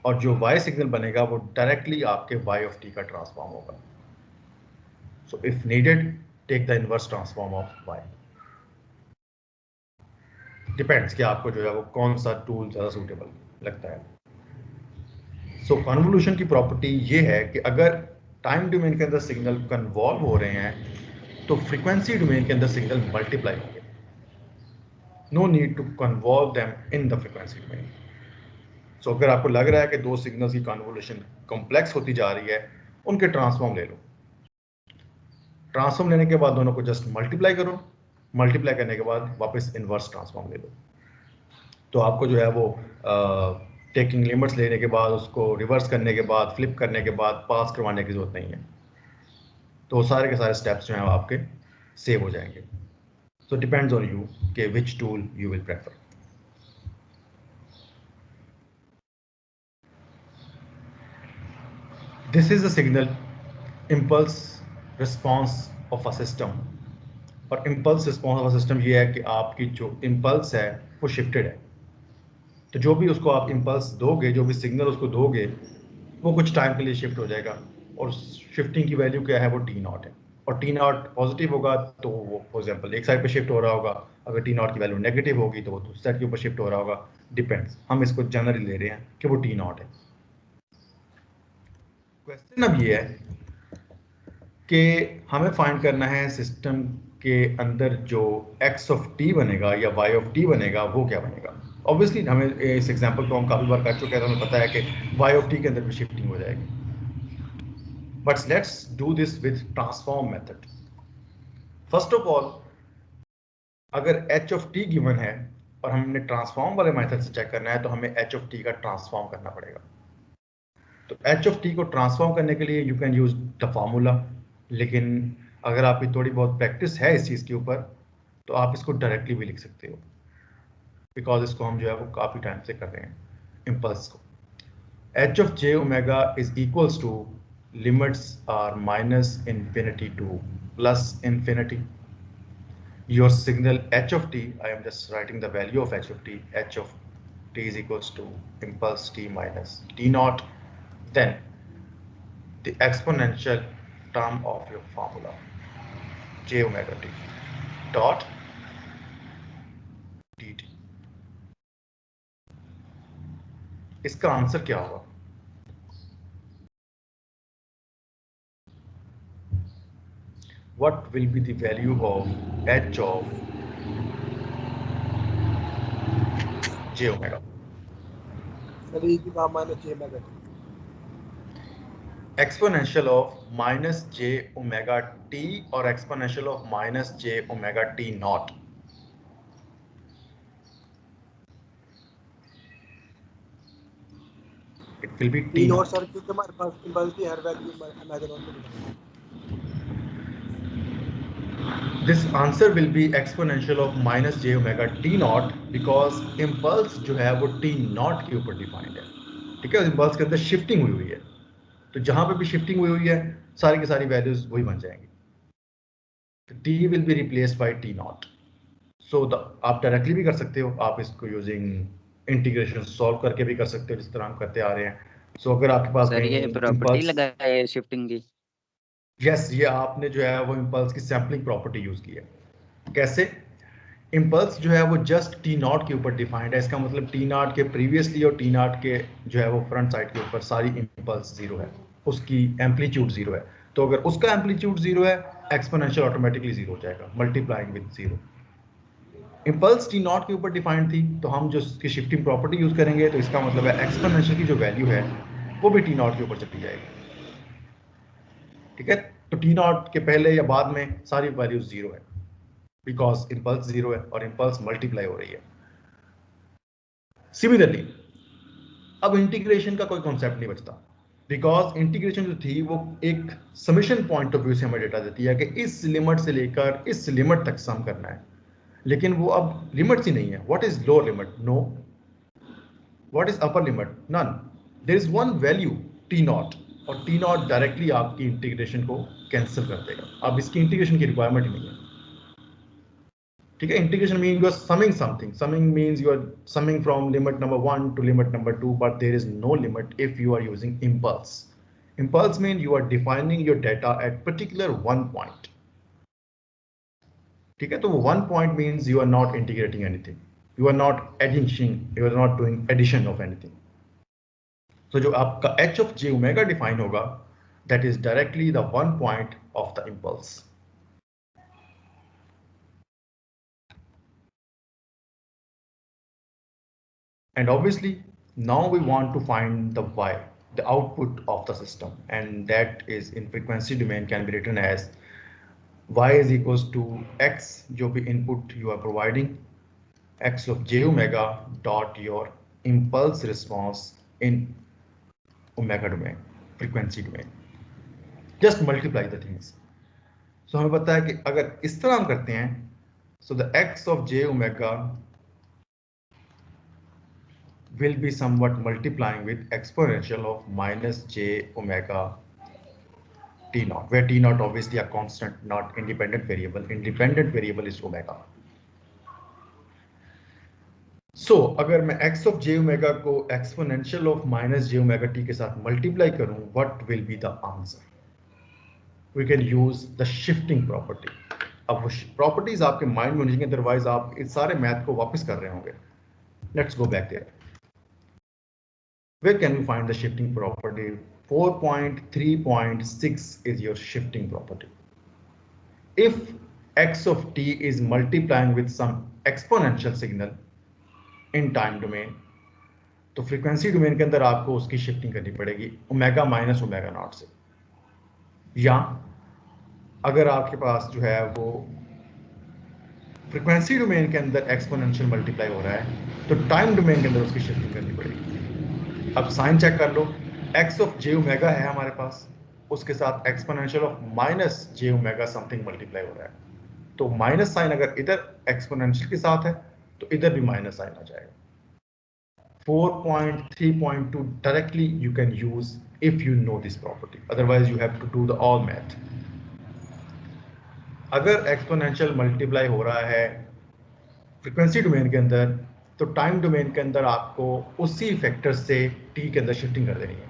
और जो y सिग्नल बनेगा वो डायरेक्टली आपके y of t का ट्रांसफॉर्म होगा. So if needed take the inverse transform of y. Depends कि आपको जो है वो कौन सा टूल ज़्यादा सूटेबल लगता है. सो कन्वोल्यूशन की प्रॉपर्टी ये है कि अगर टाइम डोमेन के अंदर सिग्नल कन्वॉल्व हो रहे हैं तो फ्रीक्वेंसी डोमेन के अंदर सिग्नल मल्टीप्लाई होंगे. No need to convolve them in the frequency domain. So अगर आपको लग रहा है कि दो सिग्नल्स की कन्वोल्यूशन कॉम्प्लेक्स होती जा रही है, उनके ट्रांसफॉर्म ले लो. ट्रांसफॉर्म लेने के बाद दोनों को जस्ट मल्टीप्लाई करो, मल्टीप्लाई करने के बाद वापस इनवर्स ट्रांसफॉर्म ले लो. तो आपको जो है वो टेकिंग लिमिट्स लेने के बाद, उसको रिवर्स करने के बाद, फ्लिप करने के बाद पास करवाने की जरूरत नहीं है. तो सारे के सारे स्टेप्स जो हैं आपके सेव हो जाएंगे. सो डिपेंड्स ऑन यू कि which tool you will prefer. This is a signal impulse response of a system. और impulse response of a system ये है कि आपकी जो इम्पल्स है वो शिफ्टेड है। तो जो भी उसको आप इम्पल्स दोगे, जो भी सिग्नल उसको दोगे, वो कुछ टाइम के लिए शिफ्ट हो जाएगा। और शिफ्टिंग की वैल्यू क्या है, वो टी नॉट है। और टी नॉट पॉजिटिव होगा तो वो फॉर एग्जांपल एक साइड पे शिफ्ट हो रहा होगा, अगर टी नॉट की वैल्यू नेगेटिव होगी तो वो दूसरी साइड के ऊपर शिफ्ट हो रहा होगा। डिपेंड्स, हम इसको जनरली ले रहे हैं कि वो टी नॉट है। क्वेश्चन अब ये है कि हमें फाइंड करना है सिस्टम के अंदर जो एक्स ऑफ टी बनेगा या वाई ऑफ टी बनेगा वो क्या बनेगा। ऑब्वियसली हमें इस एग्जांपल को हम काफ़ी बार कर चुके हैं, तो हमें पता है कि वाई ऑफ टी के अंदर भी शिफ्टिंग हो जाएगी। But let's do this with transform method. First of all, अगर एच ऑफ टी गिवन है और हमने ट्रांसफॉर्म वाले मेथड से चेक करना है, तो हमें एच ऑफ टी का ट्रांसफॉर्म करना पड़ेगा। तो एच ऑफ टी को ट्रांसफॉर्म करने के लिए you can use the formula, लेकिन अगर आपकी थोड़ी बहुत प्रैक्टिस है इस चीज़ के ऊपर तो आप इसको डायरेक्टली भी लिख सकते हो, बिकॉज इसको हम जो है वो काफ़ी टाइम से कर रहे हैं इम्पल्स को। H of j omega is equals to limits are minus infinity to plus infinity. Your signal h of t, I am just writing the value of h of t. H of t is equals to impulse t minus t naught, then the exponential term of your formula j omega t dot dt. इसका answer क्या होगा? What will be the value of h of j omega? Sir e की power minus j omega t। Exponential of minus j omega t or exponential of minus j omega t naught? It will be t t not naught. Sir, क्योंकि हमारे पास impulse की हर value imagine पे depend है। This answer will be exponential of minus j omega t naught because impulse जो है वो t naught के ऊपर डिफाइंड है। ठीक है, impulse के अंदर शिफ्टिंग हुई हुई है, तो जहां पे भी शिफ्टिंग हुई हुई है सारी की सारी वैल्यूज वही बन जाएंगी। t will be replaced by t naught. So आप डायरेक्टली भी कर सकते हो, आप इसको यूजिंग इंटीग्रेशन सॉल्व करके भी कर सकते हो जिस तरह हम करते आ रहे हैं। सो अगर आपके पास सर ये कहीं प्रॉपर्टी impulse, लगा है शिफ्टिंग की। यस, ये आपने जो है वो impulse की सैम्पलिंग प्रॉपर्टी यूज की है। कैसे? इम्पल्स जो है वो जस्ट टी नॉट के ऊपर डिफाइंड है। इसका मतलब टी नॉट के प्रीवियसली और टी नॉट के जो है वो फ्रंट साइड के ऊपर सारी इम्पल्स जीरो है, उसकी एम्पलीट्यूड जीरो है। तो अगर उसका एम्पलीट्यूड जीरो है, एक्सपोनेंशियल ऑटोमेटिकली जीरो हो जाएगा, multiplying with zero. Impulse T not के ऊपर डिफाइंड थी, तो हम जो इसकी शिफ्टिंग प्रॉपर्टी यूज करेंगे, तो इसका मतलब है एक्सपोनेंशियल की जो वैल्यू है वो भी टी नॉट के ऊपर चली जाएगी। ठीक है, तो टी नॉट के पहले या बाद में सारी वैल्यू जीरो है, बिकॉज इम्पल्स जीरो है और इम्पल्स मल्टीप्लाई हो रही है। सिमिलरली अब इंटीग्रेशन का कोई कॉन्सेप्ट नहीं बचता, बिकॉज इंटीग्रेशन जो थी वो एक समेशन पॉइंट ऑफ व्यू से हमें डेटा देती है कि इस लिमिट से लेकर इस लिमिट तक सम करना है, लेकिन वो अब लिमिट्स ही नहीं है। What is lower limit? No. What is upper limit? None. There is one value t naught, और टी नॉट डायरेक्टली आपकी इंटीग्रेशन को कैंसिल कर देगा। अब इसकी इंटीग्रेशन की रिक्वायरमेंट ही नहीं है। ठीक है, integration means you are summing something. Summing means you are summing from limit number 1 to limit number 2, but there is no limit if you are using impulse. Impulse means you are defining your data at particular one point. ठीक है, तो वो one point means you are not integrating anything. You are not adding, you are not doing addition of anything. So जो आपका h of j omega define होगा, that is directly the one point of the impulse. And obviously now we want to find the y, the output of the system, and that is in frequency domain can be written as y is equals to x जो भी input you are providing, x of j omega dot your impulse response in omega domain, frequency domain. Just multiply the things. So हमें पता है कि अगर इस तरह हम करते हैं, so the x of j omega will be somewhat multiplying with exponential of minus j omega t naught, where t naught obviously a constant, not independent variable. Independent variable is omega. So अगर मैं x of j omega को exponential of minus j omega t के साथ multiply करूं, what will be the answer? We can use the shifting property. अब वो properties आपके mind में होनी चाहिए, अदरवाइज आप इस सारे मैथ को वापस कर रहे होंगे. Let's go back there. Where can we find the shifting property? 4.3.6 is your shifting property. If x of t is multiplying with some exponential signal in time domain, तो frequency domain के अंदर आपको उसकी shifting करनी पड़ेगी omega minus omega naught से. या अगर आपके पास जो है वो frequency domain के अंदर exponential multiply हो रहा है, तो time domain के अंदर उसकी shifting करनी पड़ेगी. अब साइन चेक कर लो, x ऑफ j ओमेगा है हमारे पास, उसके साथ exponential of minus j omega something multiply हो रहा है, तो माइनस साइन अगर इधर एक्सपोनेंशियल के साथ है तो इधर भी माइनस साइन आ जाएगा. 4.3.2 directly you can use if you know this property, otherwise you have to do the all math. अगर एक्सपोनेंशियल मल्टीप्लाई हो रहा है फ्रीक्वेंसी डोमेन के अंदर, तो टाइम डोमेन के अंदर आपको उसी फैक्टर से t के अंदर शिफ्टिंग कर देनी है.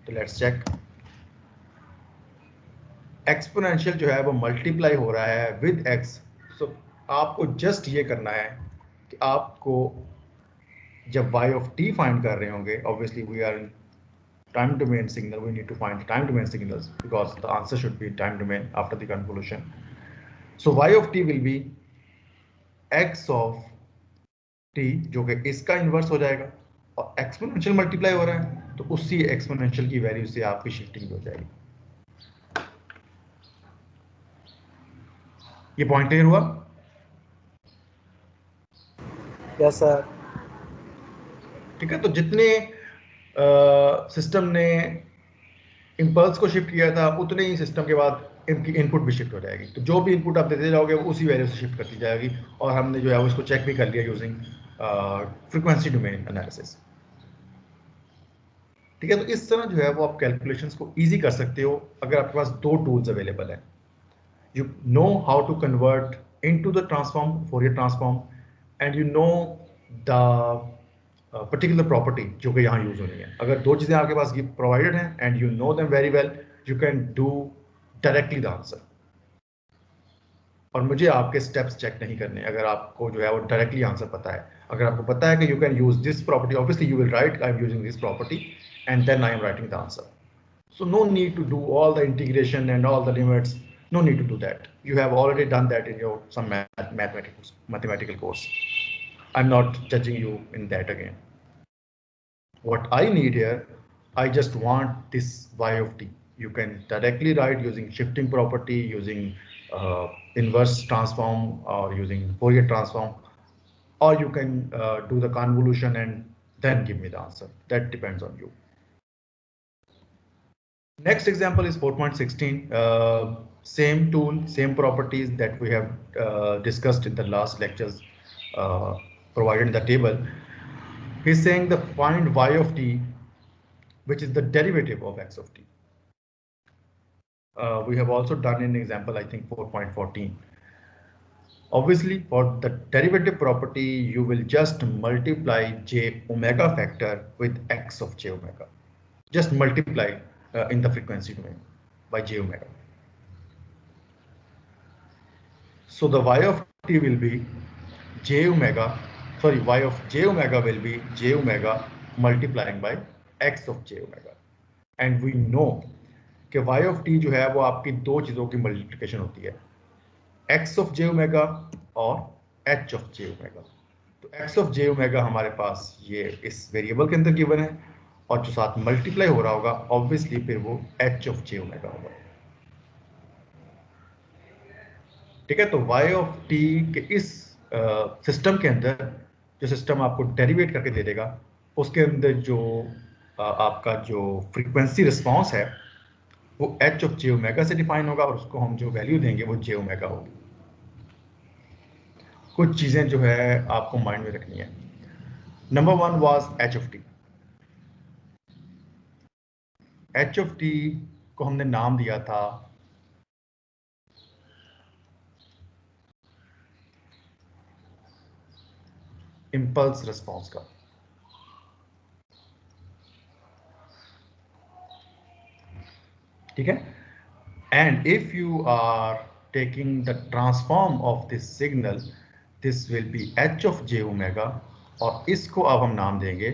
तो लेट्स चेक. एक्सपोनेंशियल जो है वो मल्टीप्लाई हो रहा है विद x, सो आपको जस्ट ये करना है कि आपको जब y ऑफ t फाइंड कर रहे होंगे, obviously we are in time domain signal, we need to find time domain signals because the answer should be time domain after the convolution. So y of t will be x of t, जो कि इसका inverse हो जाएगा, और exponential multiply हो रहा है तो उसी एक्सपोनेंशियल की वैल्यू से आपकी शिफ्टिंग हो जाएगी. ये पॉइंट क्लियर हुआ? Yes sir. ठीक है, तो जितने सिस्टम ने इंपल्स को शिफ्ट किया था, उतने ही सिस्टम के बाद इनकी इनपुट भी शिफ्ट हो जाएगी. तो जो भी इनपुट आप देते जाओगे वो उसी वैल्यू से शिफ्ट करती जाएगी, और हमने जो है उसको चेक भी कर लिया यूजिंग फ्रीक्वेंसी डोमेन एनालिसिस. ठीक है, तो इस तरह जो है वो आप कैलकुलेशंस को इजी कर सकते हो अगर आपके पास दो टूल्स अवेलेबल हैं. You know how to convert into the transform, Fourier transform, and you know the particular property जो कि यहाँ यूज होनी है. अगर दो चीज़ें आपके पास प्रोवाइडेड हैं and you know them very well, you can do directly the answer. और मुझे आपके स्टेप्स चेक नहीं करने अगर आपको जो है वो डायरेक्टली आंसर पता है. अगर आपको पता है कि you can use this property, obviously you will write I am using this property and then I am writing the answer. So no need to do all the integration and all the limits. No need to do that. You have already done that in your some mathematical course. I'm not judging you in that again. What I need here, I just want this y of t. You can directly write using shifting property, using inverse transform, or using Fourier transform, or you can do the convolution and then give me the answer. That depends on you. Next example is 4.16. Same tool, same properties that we have discussed in the last lectures provided in the table. He's saying the find y of t, which is the derivative of x of t. We have also done an example, I think 4.14. Obviously, for the derivative property, you will just multiply j omega factor with x of j omega. Just multiply in the frequency domain by j omega. So the y of t will be j omega, sorry, y of j omega will be j omega multiplying by x of j omega. And we know कि y of t जो है वो आपकी दो चीज़ों की multiplication होती है, x of j omega और h of j omega. तो x of j omega हमारे पास ये इस वेरिएबल के अंदर गिवन है, और जो साथ मल्टीप्लाई हो रहा होगा ऑब्वियसली फिर वो h of j omega होगा. ठीक है, तो y of t के इस सिस्टम के अंदर जो सिस्टम आपको डेरिवेट करके दे देगा, उसके अंदर जो आपका जो फ्रीक्वेंसी रिस्पांस है वो h of j omega से डिफाइन होगा, और उसको हम जो वैल्यू देंगे वो j omega होगी. कुछ चीज़ें जो है आपको माइंड में रखनी है. Number 1 was H of T. H of T को हमने नाम दिया था इंपल्स रिस्पॉन्स का। ठीक है, and if you are taking the transform of this signal, this will be h of j omega, और इसको अब हम नाम देंगे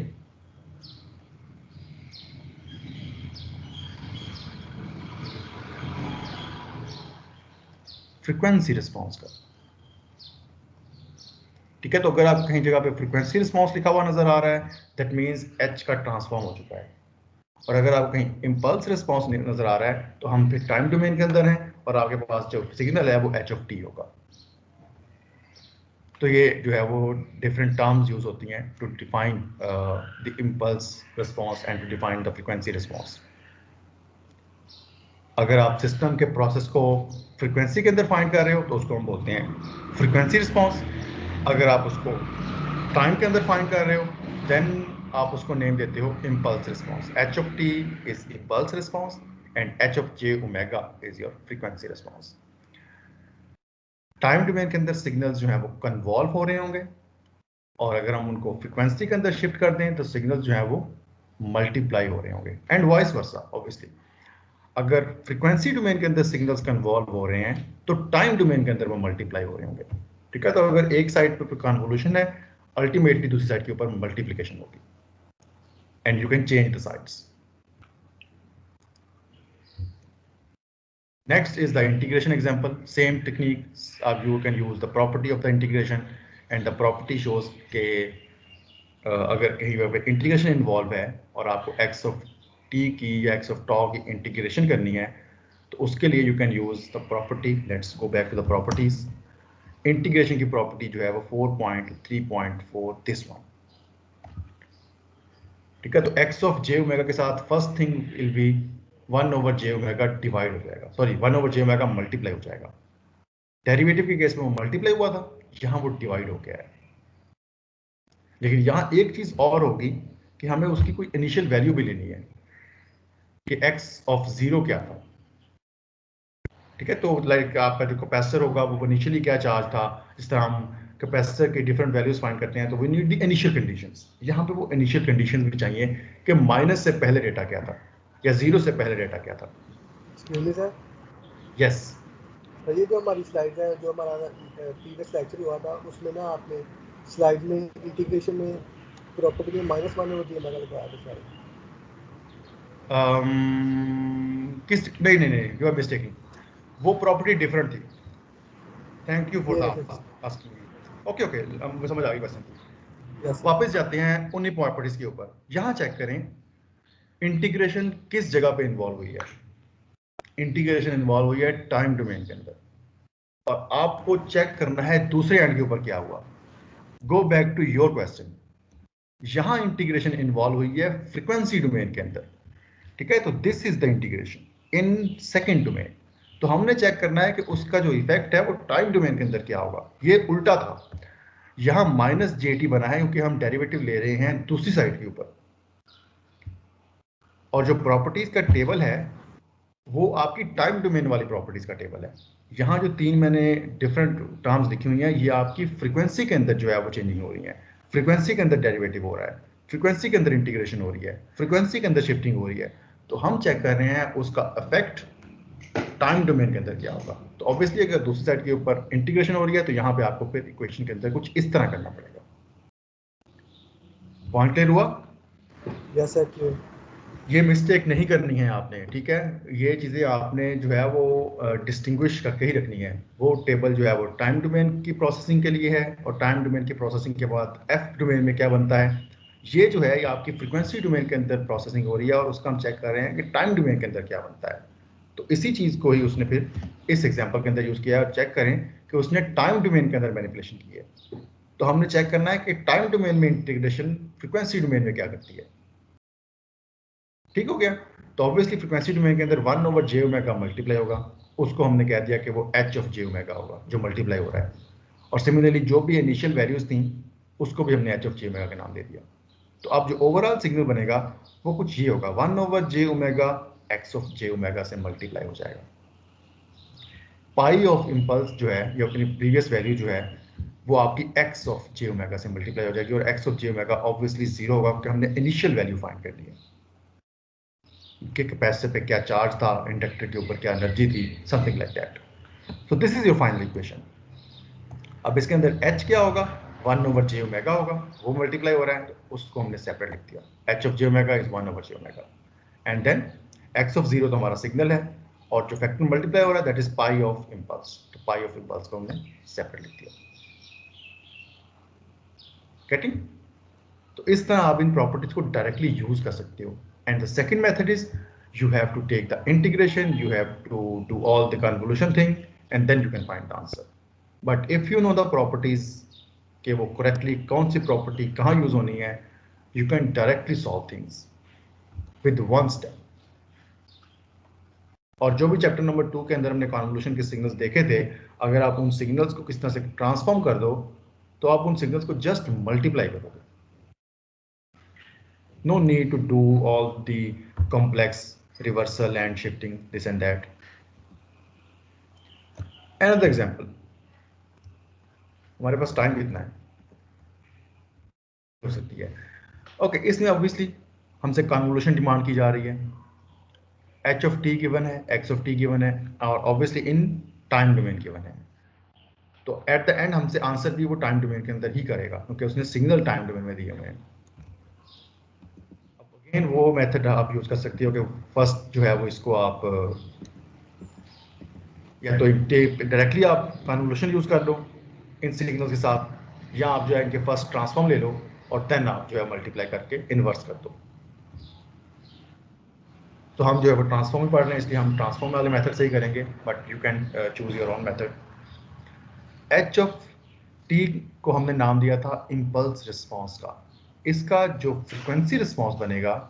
फ्रीक्वेंसी रिस्पॉन्स का। ठीक है, तो अगर आप कहीं जगह पे फ्रीक्वेंसी रिस्पॉन्स लिखा हुआ नजर आ रहा है, दैट मीन्स एच का ट्रांसफॉर्म हो चुका है। और अगर आप कहीं इंपल्स रिस्पॉन्स नजर आ रहा है तो हम फिर टाइम डोमेन के अंदर हैं और आपके पास जो सिग्नल है वो एच ऑफ टी होगा। तो ये जो है वो डिफरेंट टर्म्स यूज होती हैं to define the impulse response and to define the frequency response. अगर आप सिस्टम के प्रोसेस को फ्रीक्वेंसी के अंदर फाइंड कर रहे हो तो उसको हम बोलते हैं फ्रीक्वेंसी रिस्पॉन्स। अगर आप उसको टाइम के अंदर फाइंड कर रहे हो देन आप उसको नेम देते हो impulse response. H of T is impulse response and H of j omega is your frequency response. Time domain के अंदर सिग्नल्स जो हैं वो कन्वॉल्व हो रहे होंगे, और अगर हम उनको फ्रीक्वेंसी के अंदर शिफ्ट कर दें तो सिग्नल्स जो हैं वो मल्टीप्लाई हो रहे होंगे, एंड वाइस वर्सा। ऑब्वियसली अगर फ्रीक्वेंसी डोमेन के अंदर सिग्नल्स कन्वॉल्व हो रहे हैं तो टाइम डोमेन के अंदर वो मल्टीप्लाई हो रहे होंगे। ठीक है, तो अगर एक साइड पे कोई कन्वोल्यूशन है, अल्टीमेटली दूसरी साइड के ऊपर मल्टीप्लिकेशन होगी, and you can change the sides. Next is the integration example. Same technique, you can use the property of the integration, and the property shows के अगर कहीं पे इंटीग्रेशन इन्वॉल्व है और आपको x of t की या x of tau की इंटीग्रेशन करनी है तो उसके लिए you can use the property. Let's go back to the properties. Integration की प्रॉपर्टी जो है वो 4.3.4 दिस वन। ठीक है, तो x of j ओमेगा के साथ first thing will be 1 over j omega divide हो जाएगा, sorry 1 over j omega multiply हो जाएगा। डेरिवेटिव के केस में वो मल्टीप्लाई हुआ था, यहाँ वो डिवाइड हो गया है। लेकिन यहाँ एक चीज और होगी कि हमें उसकी कोई इनिशियल वैल्यू भी लेनी है कि x of 0 क्या था। ठीक है, तो लाइक आपका जो कैपेसिटर होगा वो इनिशियली क्या चार्ज था, जिस तरह हम कैपेसिटर के डिफरेंट वैल्यूज फाइंड करते हैं तो we need the initial conditions. यहाँ पे वो इनिशियल कंडीशंस भी चाहिए कि माइनस से पहले डेटा क्या था या 0 से पहले डेटा क्या था। सर यस, सर ये जो हमारी स्लाइड है, जो हमारा प्रीवियस लेक्चर हुआ था उसमें ना आपने स्लाइड में इंटीग्रेशन में प्रॉपर्टी में -1 over j ओमेगा लगाया था शायद। किस नहीं यू आर मिस्टेकिंग, वो प्रॉपर्टी डिफरेंट थी। Thank you for asking. Okay मुझे समझ आ गई क्वेश्चन। वापस जाते हैं उन्हीं प्रॉपर्टीज के ऊपर। यहाँ चेक करें इंटीग्रेशन किस जगह पे इन्वॉल्व हुई है। इंटीग्रेशन इन्वॉल्व हुई है टाइम डोमेन के अंदर, और आपको चेक करना है दूसरे एंड के ऊपर क्या हुआ। Go back to your question. यहां इंटीग्रेशन इन्वॉल्व हुई है फ्रीक्वेंसी डोमेन के अंदर। ठीक है, तो this is the integration in second domain. तो हमने चेक करना है कि उसका जो इफेक्ट है वो टाइम डोमेन के अंदर क्या होगा। ये उल्टा था, यहां -jt बना है क्योंकि हम डेरिवेटिव ले रहे हैं दूसरी साइड के ऊपर, और जो प्रॉपर्टीज का टेबल है वो आपकी टाइम डोमेन वाली प्रॉपर्टीज का टेबल है। यहाँ जो 3 मैंने डिफरेंट टर्म्स लिखी हुई हैं ये आपकी फ्रीक्वेंसी के अंदर जो है वो चेंजिंग हो रही है। फ्रीक्वेंसी के अंदर डेरिवेटिव हो रहा है, फ्रीक्वेंसी के अंदर इंटीग्रेशन हो रही है, फ्रीक्वेंसी के अंदर शिफ्टिंग हो रही है। तो हम चेक कर रहे हैं उसका इफेक्ट टाइम डोमेन के अंदर क्या होगा। तो ऑब्वियसली अगर दूसरी साइड के ऊपर इंटीग्रेशन हो रही है तो यहाँ पे आपको फिर इक्वेशन के अंदर कुछ इस तरह करना पड़ेगा। पॉइंट क्लियर हुआ? Yes sir clear. ये मिस्टेक नहीं करनी है आपने। ठीक है, ये चीज़ें आपने जो है वो डिस्टिंग्विश करके ही रखनी है। वो टेबल जो है वो टाइम डोमेन की प्रोसेसिंग के लिए है, और टाइम डोमेन की प्रोसेसिंग के बाद एफ डोमेन में क्या बनता है। ये जो है ये आपकी फ्रीक्वेंसी डोमेन के अंदर प्रोसेसिंग हो रही है, और उसका हम चेक कर रहे हैं कि टाइम डोमेन के अंदर क्या बनता है। तो इसी चीज़ को ही उसने फिर इस एग्जाम्पल के अंदर यूज़ किया है। चेक करें कि उसने टाइम डोमेन के अंदर मैनिपुलेशन की है। तो हमने चेक करना है कि टाइम डोमेन में इंटीग्रेशन फ्रीक्वेंसी डोमेन में क्या करती है। ठीक हो गया। तो ऑब्वियसली फ्रीक्वेंसी डोमेन के अंदर 1 over j ओमेगा मल्टीप्लाई होगा, उसको हमने कह दिया कि वो h of j ओमेगा होगा जो मल्टीप्लाई हो रहा है। और सिमिलरली जो भी इनिशियल वैल्यूज थी उसको भी हमने एच ऑफ जे ओमेगा का नाम दे दिया। तो अब जो ओवरऑल सिग्नल बनेगा वो कुछ ये होगा, 1/j omega x of j omega से मल्टीप्लाई हो जाएगा। पाई ऑफ इम्पल्स जो है ये अपनी प्रीवियस वैल्यू जो है वो आपकी एक्स ऑफ जे ओमेगा से मल्टीप्लाई हो जाएगी, और x of j omega obviously zero होगा क्योंकि हमने इनिशियल वैल्यू फाइंड कर ली है कि कैपेसिटर पे क्या चार्ज था, इंडक्टर के ऊपर क्या एनर्जी थी, something like that. So this is your final equation. अब इसके अंदर h क्या होगा, 1/j ओमेगा होगा, वो मल्टीप्लाई हो रहा है तो उसको हमने सेपरेट लिख दिया, h of j omega is 1/j omega, and then x of 0 तो हमारा सिग्नल है, और जो फैक्टर मल्टीप्लाई हो रहा है that is pi of impulse, तो पाई ऑफ इम्पल्स को हमने सेपरेट लिख दिया। गेटिंग? तो इस तरह आप इन प्रॉपर्टीज को डायरेक्टली यूज कर सकते हो। And the second method is you have to take the integration, you have to do all the convolution thing, and then you can find the answer. But if you know the properties कि वो correctly कौन सी property कहाँ use होनी है, you can directly solve things with one step. और जो भी chapter number 2 के अंदर हमने कॉन्वोल्यूशन के सिग्नल्स देखे थे, अगर आप उन सिग्नल्स को किस तरह से ट्रांसफॉर्म कर दो तो आप उन सिग्नल्स को जस्ट मल्टीप्लाई करोगे। No need to do all the complex reversal and shifting, this and that. Another example, हमारे पास टाइम कितना है, हो सकती है ओके इसमें ऑब्वियसली हमसे कन्वोल्यूशन डिमांड की जा रही है, h ऑफ t गिवन है, x ऑफ t गिवन है, और ऑब्वियसली इन टाइम डोमेन गिवन है। तो एट द एंड हमसे आंसर भी वो टाइम डोमेन के अंदर ही करेगा क्योंकि उसने सिग्नल टाइम डोमेन में दिए हुए हैं। अगेन वो मेथड आप यूज कर सकते हो कि फर्स्ट जो है वो इसको आप या तो डायरेक्टली आप कन्वोल्यूशन यूज कर लो इन सिग्नल्स के साथ, या आप जो है इनके फर्स्ट ट्रांसफॉर्म ले लो और देन आप जो है मल्टीप्लाई करके इन्वर्स कर दो। तो हम जो है वो ट्रांसफॉर्म ही पढ़ रहे हैं इसलिए हम ट्रांसफॉर्म वाले मेथड से ही करेंगे, but you can choose your own method. H of T को हमने नाम दिया था इम्पल्स रिस्पॉन्स का, इसका जो फ्रिक्वेंसी रिस्पॉन्स बनेगा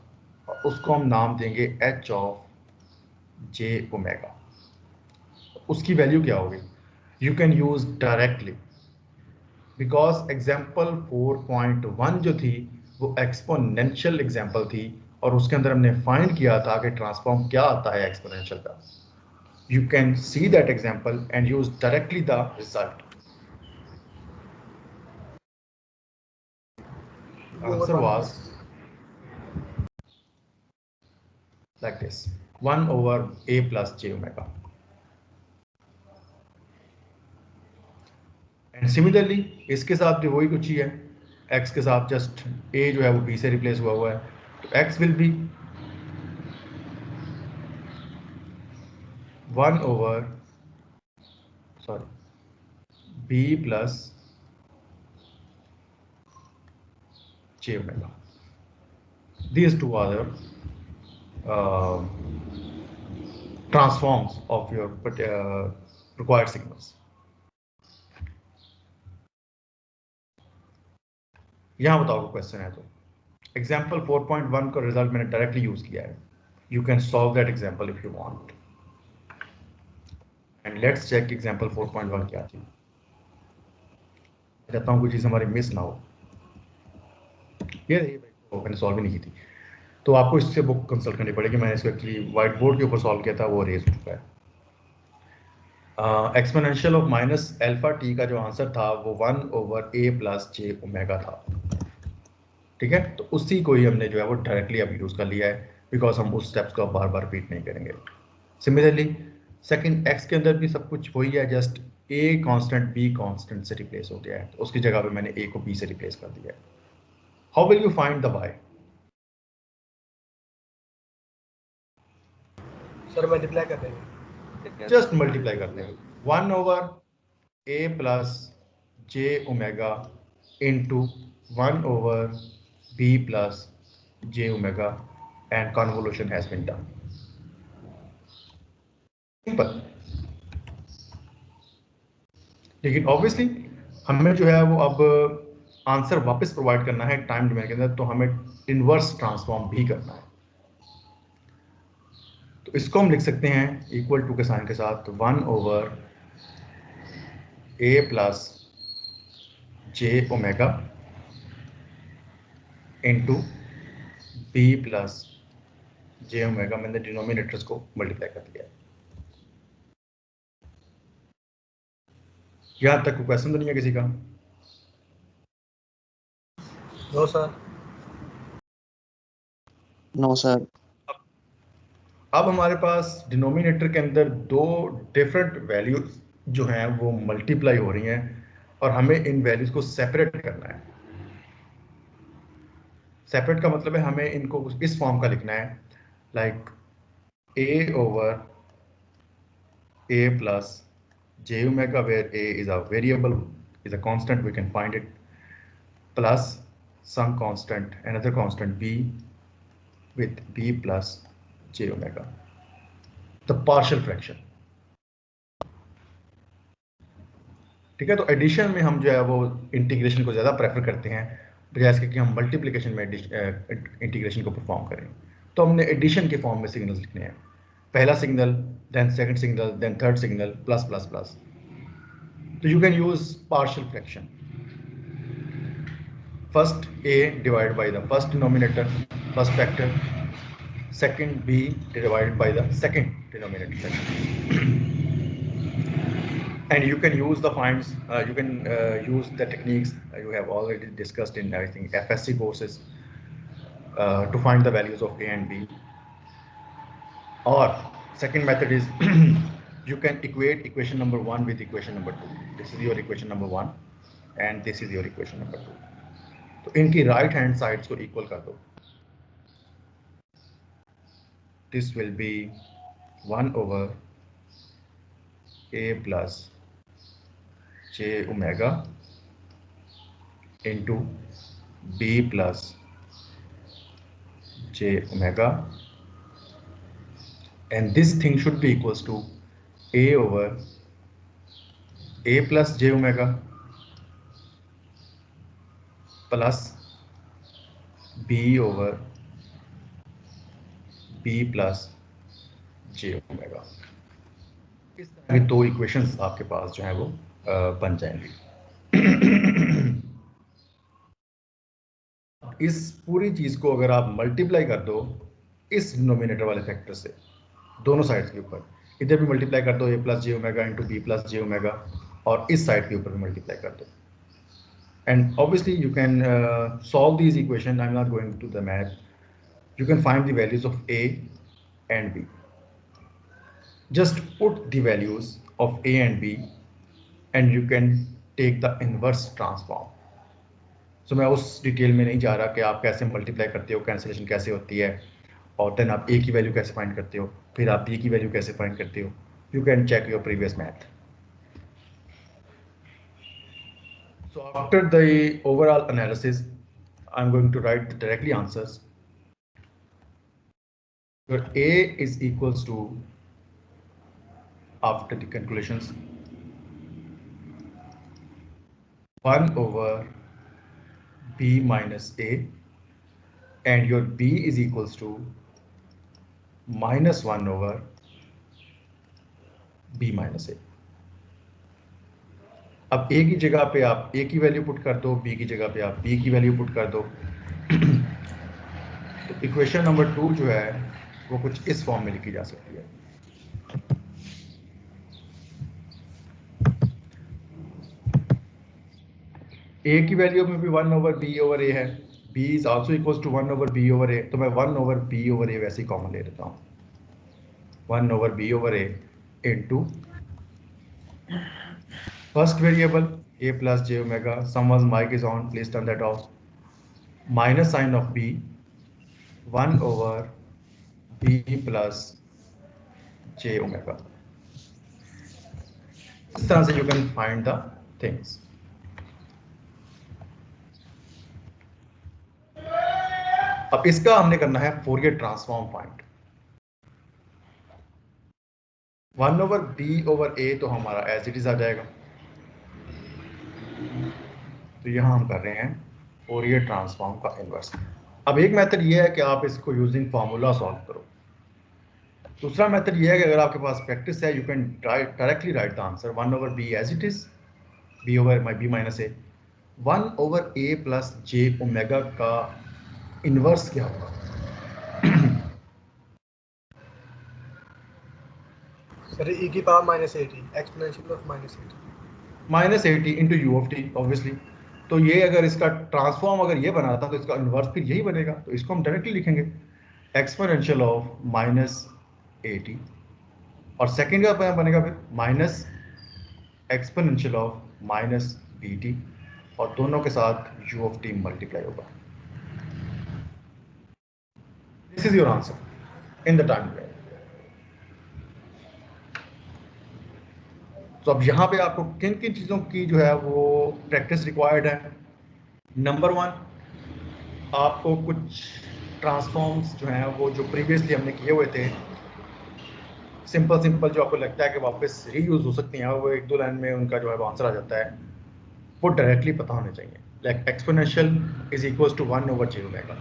उसको हम नाम देंगे एच ऑफ जे ओमेगा। उसकी वैल्यू क्या होगी, you can use directly because example 4.1 जो थी वो एक्सपोनेंशियल एग्जाम्पल थी और उसके अंदर हमने फाइंड किया था कि ट्रांसफॉर्म क्या आता है एक्सपोनेंशियल का। You can see that example and use directly the result. Answer was like this, 1/a plus j omega. And similarly इसके साथ भी वही कुछ ही है, x के साथ जस्ट a जो है वो b से रिप्लेस हुआ है, तो x will be 1/b plus j omega. These two are the transforms of your required signals. यहाँ बताओ क्वेश्चन है तो एग्जाम्पल 4.1 का रिजल्ट मैंने डायरेक्टली यूज किया है, you can solve that example if you want, and let's check example 4.1 क्या थी। चाहता हूँ कोई चीज़ हमारी मिस ना हो, ये मैंने सॉल्व ही नहीं की थी तो आपको इससे बुक कंसल्ट करनी पड़ेगी। मैंने इसको एक्चुअली व्हाइट बोर्ड के ऊपर सॉल्व किया था, वो रेज हो चुका है। Exponential of minus alpha T का जो आंसर था वो 1/a plus j ओमेगा था, ठीक है। तो उसी को ही हमने जो है वो डायरेक्टली अब यूज़ कर लिया है बिकॉज हम उस स्टेप्स को बार बार रिपीट नहीं करेंगे। सिमिलरली सेकंड x के अंदर भी सब कुछ वही है, just a constant b constant से रिप्लेस हो गया है, तो उसकी जगह पे मैंने a को b से रिप्लेस कर दिया है। How will you find the y? Sir multiply कर देंगे, जस्ट मल्टीप्लाई कर देंगे 1/a plus j omega into 1/b plus j omega and convolution has been done. Simple. लेकिन ऑब्वियसली हमें जो है वो अब आंसर वापस प्रोवाइड करना है टाइम डोमेन के अंदर, तो हमें इनवर्स ट्रांसफॉर्म भी करना है। तो इसको हम लिख सकते हैं इक्वल टू के साइन के साथ 1/a plus j omega into b plus j omega, मैंने डिनोमिनेटर्स को मल्टीप्लाई कर दिया। यहाँ तक कोई क्वेश्चन तो नहीं है किसी का? No sir. No sir. अब हमारे पास डिनोमिनेटर के अंदर दो डिफरेंट वैल्यूज जो हैं वो मल्टीप्लाई हो रही हैं और हमें इन वैल्यूज को सेपरेट करना है। सेपरेट का मतलब है हमें इनको इस फॉर्म का लिखना है, like a over a plus j omega, where a is a variable, is a constant, we can find it, plus some constant, another constant b with b plus j omega, the partial fraction। ठीक है, तो addition में हम जो है वो integration को ज़्यादा प्रेफर करते हैं बजाय इसके कि हम मल्टीप्लिकेशन में इंटीग्रेशन को परफॉर्म करें। तो हमने एडिशन के फॉर्म में सिग्नल्स लिखने हैं, पहला signal, then second signal, then third signal, plus plus plus. तो you can use partial fraction, first a divided by the first denominator, first factor, second b divided by the second denominator factor। And you can use the finds, you can use the techniques you have already discussed in, I think, FSC courses to find the values of a and b. Or second method is you can equate equation number 1 with equation number 2. This is your equation number 1 and this is your equation number 2. तो इनकी right hand sides को equal कर दो। This will be 1 over a plus j omega into b plus j omega, and this thing should be equals to a over a plus j omega plus b over b plus j omega। इस तरह की दो equations आपके पास जो है वो बन जाएंगी। इस पूरी चीज को अगर आप मल्टीप्लाई कर दो इस डिनोमिनेटर वाले फैक्टर से दोनों साइड्स के ऊपर, इधर भी मल्टीप्लाई कर दो a plus j omega into b plus j omega, और इस साइड के ऊपर भी मल्टीप्लाई कर दो। And obviously you can solve these equations. I'm not going to the math. You can find the values of a and b. Just put the values of a and b and you can take the inverse transform. So मैं उस detail में नहीं जा रहा कि आप कैसे multiply करते हो, कैंसिलेशन कैसे होती है, और देन आप a की वैल्यू कैसे फाइंड करते हो, फिर आप b की वैल्यू कैसे फाइंड करते हो। You can check your previous math. So after the overall analysis, I'm going to write the directly answers. Your a is equals to, after the calculations, 1 over b minus a, and your b is equals to minus 1 over b minus a. अब a की जगह पे आप a की value put कर दो, b की जगह पे आप b की वैल्यू पुट कर दो। तो इक्वेशन नंबर 2 जो है वो कुछ इस फॉर्म में लिखी जा सकती है। a की वैल्यू में भी 1 over b over a है, b is also equals to 1 over b over a, तो मैं 1 over b over a वैसे ही कॉमन ले लेता हूँ, 1 over b over a into first variable a plus j omega, someone's mic is on, please turn that off, minus sign of b, 1 over b plus j omega. इस तरह से you can find the things. अब इसका हमने करना है Fourier transform find. 1 over b over a तो हमारा एज इट इज आ जाएगा, तो यहां हम कर रहे हैं फोरियर ट्रांसफॉर्म का इनवर्स। अब एक मेथड ये है कि आप इसको यूजिंग फार्मूला सॉल्व करो, दूसरा मेथड ये है कि अगर आपके पास प्रैक्टिस है you can directly write the answer 1 over b as it is, b over my b minus a, 1 over a plus j omega का इनवर्स क्या होगा? सर e की power -80 exponential of -80 -80 into you of T obviously. तो ये अगर इसका transform अगर ये बनाता तो इसका इन्वर्स फिर यही बनेगा, तो इसको हम डायरेक्टली लिखेंगे एक्सपोनेंशियल ऑफ -80 और सेकेंड का बनेगा फिर माइनस एक्सपोनेंशियल ऑफ -bt और दोनों के साथ u ऑफ t मल्टीप्लाई होगा। This is your answer in the time frame. तो अब यहाँ पे आपको किन किन चीज़ों की जो है वो प्रैक्टिस रिक्वायर्ड है। नंबर 1, आपको कुछ ट्रांसफॉर्म्स जो हैं वो जो प्रीवियसली हमने किए हुए थे सिंपल जो आपको लगता है कि वापस रीयूज हो सकती हैं, वो 1-2 लाइन में उनका जो है वो आंसर आ जाता है, वो डायरेक्टली पता होने चाहिए। Like exponential is equals to 1/j omega,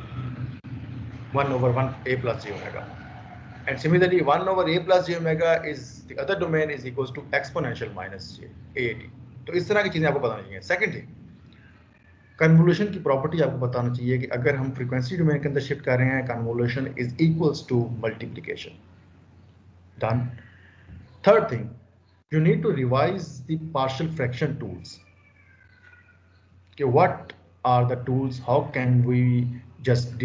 1/1 a plus j omega, and similarly 1/a plus j omega is the other domain is equals to exponential minus j at। तो इस तरह की चीजें आपको बतानी चाहिए। सेकेंडली, कन्वोल्यूशन की प्रॉपर्टी आपको बताना चाहिए कि अगर हम फ्रीक्वेंसी डोमेन के अंदर शिफ्ट कर रहे हैं, convolution is equals to multiplication. Done. Third thing, you need to revise the partial fraction tools. Okay, what are the tools? How can we just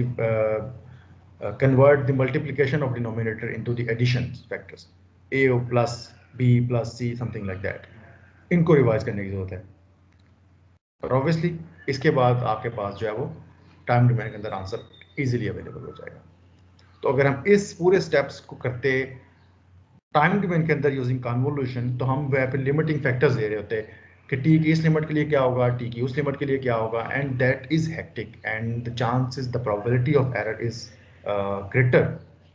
convert the multiplication of denominator into the addition factors, a plus b plus c, something like that. इनको revise करने की जरूरत है। और obviously इसके बाद आपके पास जो है वो टाइम डोमेन के अंदर आंसर इजीली अवेलेबल हो जाएगा। तो अगर हम इस पूरे स्टेप्स को करते टाइम डोमेन के अंदर यूजिंग कन्वोल्यूशन, तो हम वहाँ पे लिमिटिंग फैक्टर्स दे रहे होते हैं कि टी की इस लिमिट के लिए क्या होगा, टी की उस लिमिट के लिए क्या होगा, and that is hectic and the chances, the probability of error is greater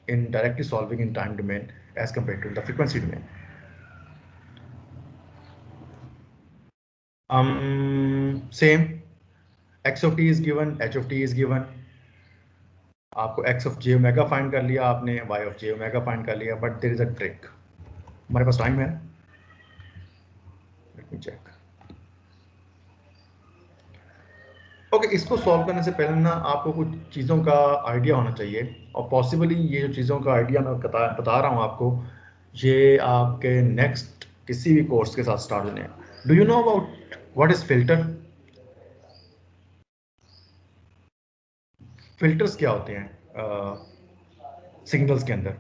in directly solving in time domain as compared to the frequency domain. Same, x of t is given, h of t is given. आपको x of j omega find कर लिया आपने, y of j omega find कर लिया, but there is a trick. हमारे पास time है, let me check. Okay, इसको सॉल्व करने से पहले ना आपको कुछ चीज़ों का आइडिया होना चाहिए, और पॉसिबली ये जो चीज़ों का आइडिया मैं बता रहा हूँ आपको, ये आपके नेक्स्ट किसी भी कोर्स के साथ स्टार्ट होने हैं। Do you know about what is filter? Filters क्या होते हैं सिग्नल्स के अंदर?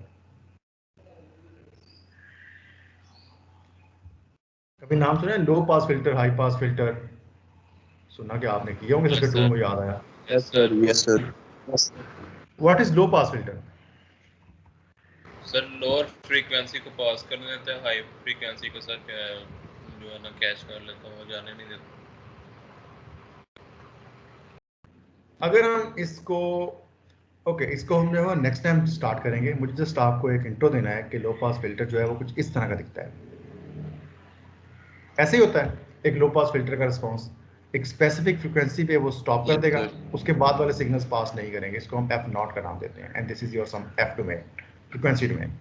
कभी नाम सुना है? Low pass filter, high pass filter सुना क्या आपने? किए होंगे सबके टूल में, याद आया। Yes sir, yes sir. What is low pass filter? Sir lower frequency को पास करने देता है, हाई फ्रीक्वेंसी को सर जो है ना कैच कर लेता है, वो जाने नहीं देता। अगर हम इसको इसको हम जो है नेक्स्ट टाइम स्टार्ट करेंगे। मुझे जस्ट आपको एक इंट्रो देना है कि लो पास फिल्टर जो है वो कुछ इस तरह का दिखता है। ऐसे ही होता है, एक लो पास फिल्टर का रिस्पॉन्स एक स्पेसिफिक फ्रीक्वेंसी पे वो स्टॉप कर देगा, उसके बाद वाले सिग्नल्स पास नहीं करेंगे। इसको हम एफ नॉट का नाम देते हैं, and this is your some f domain, frequency domain.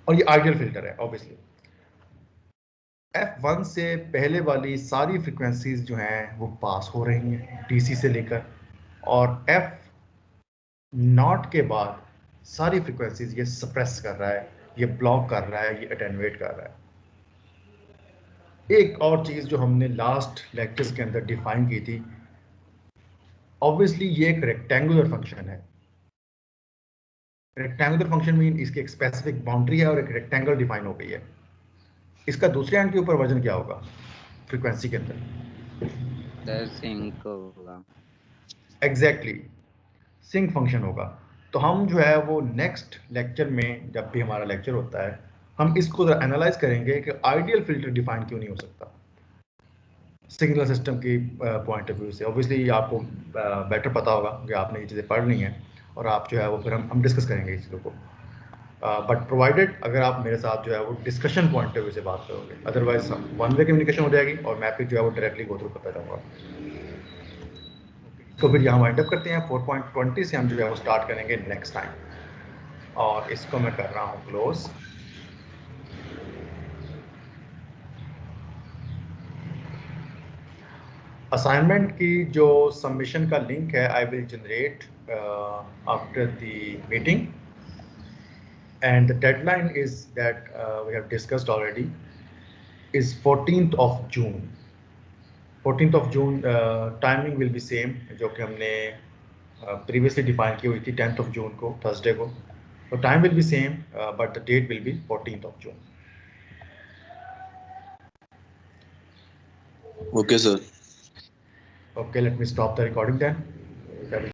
और ये आइडियल फिल्टर है ऑब्वियसली। F1 से पहले वाली सारी फ्रीक्वेंसीज जो हैं वो पास हो रही हैं DC से लेकर, और F0 के बाद सारी फ्रीक्वेंसीज ये सप्रेस कर रहा है, ये ब्लॉक कर रहा है, ये अटेन्यूएट कर रहा है। एक और चीज़ जो हमने लास्ट लेक्चर्स के अंदर डिफाइन की थी, ऑब्वियसली ये एक रेक्टेंगुलर फंक्शन है। रेक्टेंगुलर फंक्शन मीन इसकी एक स्पेसिफिक बाउंड्री है और एक रेक्टेंगल डिफाइन हो गई है। इसका दूसरे एंड के ऊपर वर्जन क्या होगा फ्रीक्वेंसी के अंदर? सिंक होगा। एग्जैक्टली, सिंक फंक्शन होगा। तो हम जो है वो नेक्स्ट लेक्चर में, जब भी हमारा लेक्चर होता है, हम इसको एनालाइज करेंगे कि आइडियल फिल्टर डिफाइन क्यों नहीं हो सकता सिग्नल सिस्टम की पॉइंट ऑफ व्यू से। ऑब्वियसली आपको बेटर पता होगा कि आपने ये चीज़ें पढ़ ली हैं, और आप जो है वो फिर हम डिस्कस करेंगे इस चीज़ों को। बट प्रोवाइडेड अगर आप मेरे साथ जो है वो डिस्कशन पॉइंट ऑफ व्यू से बात करोगे, अदरवाइज वन वे कम्युनिकेशन हो जाएगी और मैं फिर जो है वो डायरेक्टली गो थ्रू करता जाऊँगा। तो फिर यहाँ वाइंड अप करते हैं। 4.20 से हम जो है वो स्टार्ट करेंगे नेक्स्ट टाइम, और इसको मैं कर रहा हूँ क्लोज। असाइनमेंट की जो सबमिशन का लिंक है I will generate after the meeting, and the deadline is that we have discussed already is 14th of June. 14th of June timing will be same जो कि हमने प्रीवियसली डिफाइन की हुई थी 10th of June को, Thursday को. तो time will be same but the date will be 14th of June. Okay, sir. Okay, let me stop the recording then.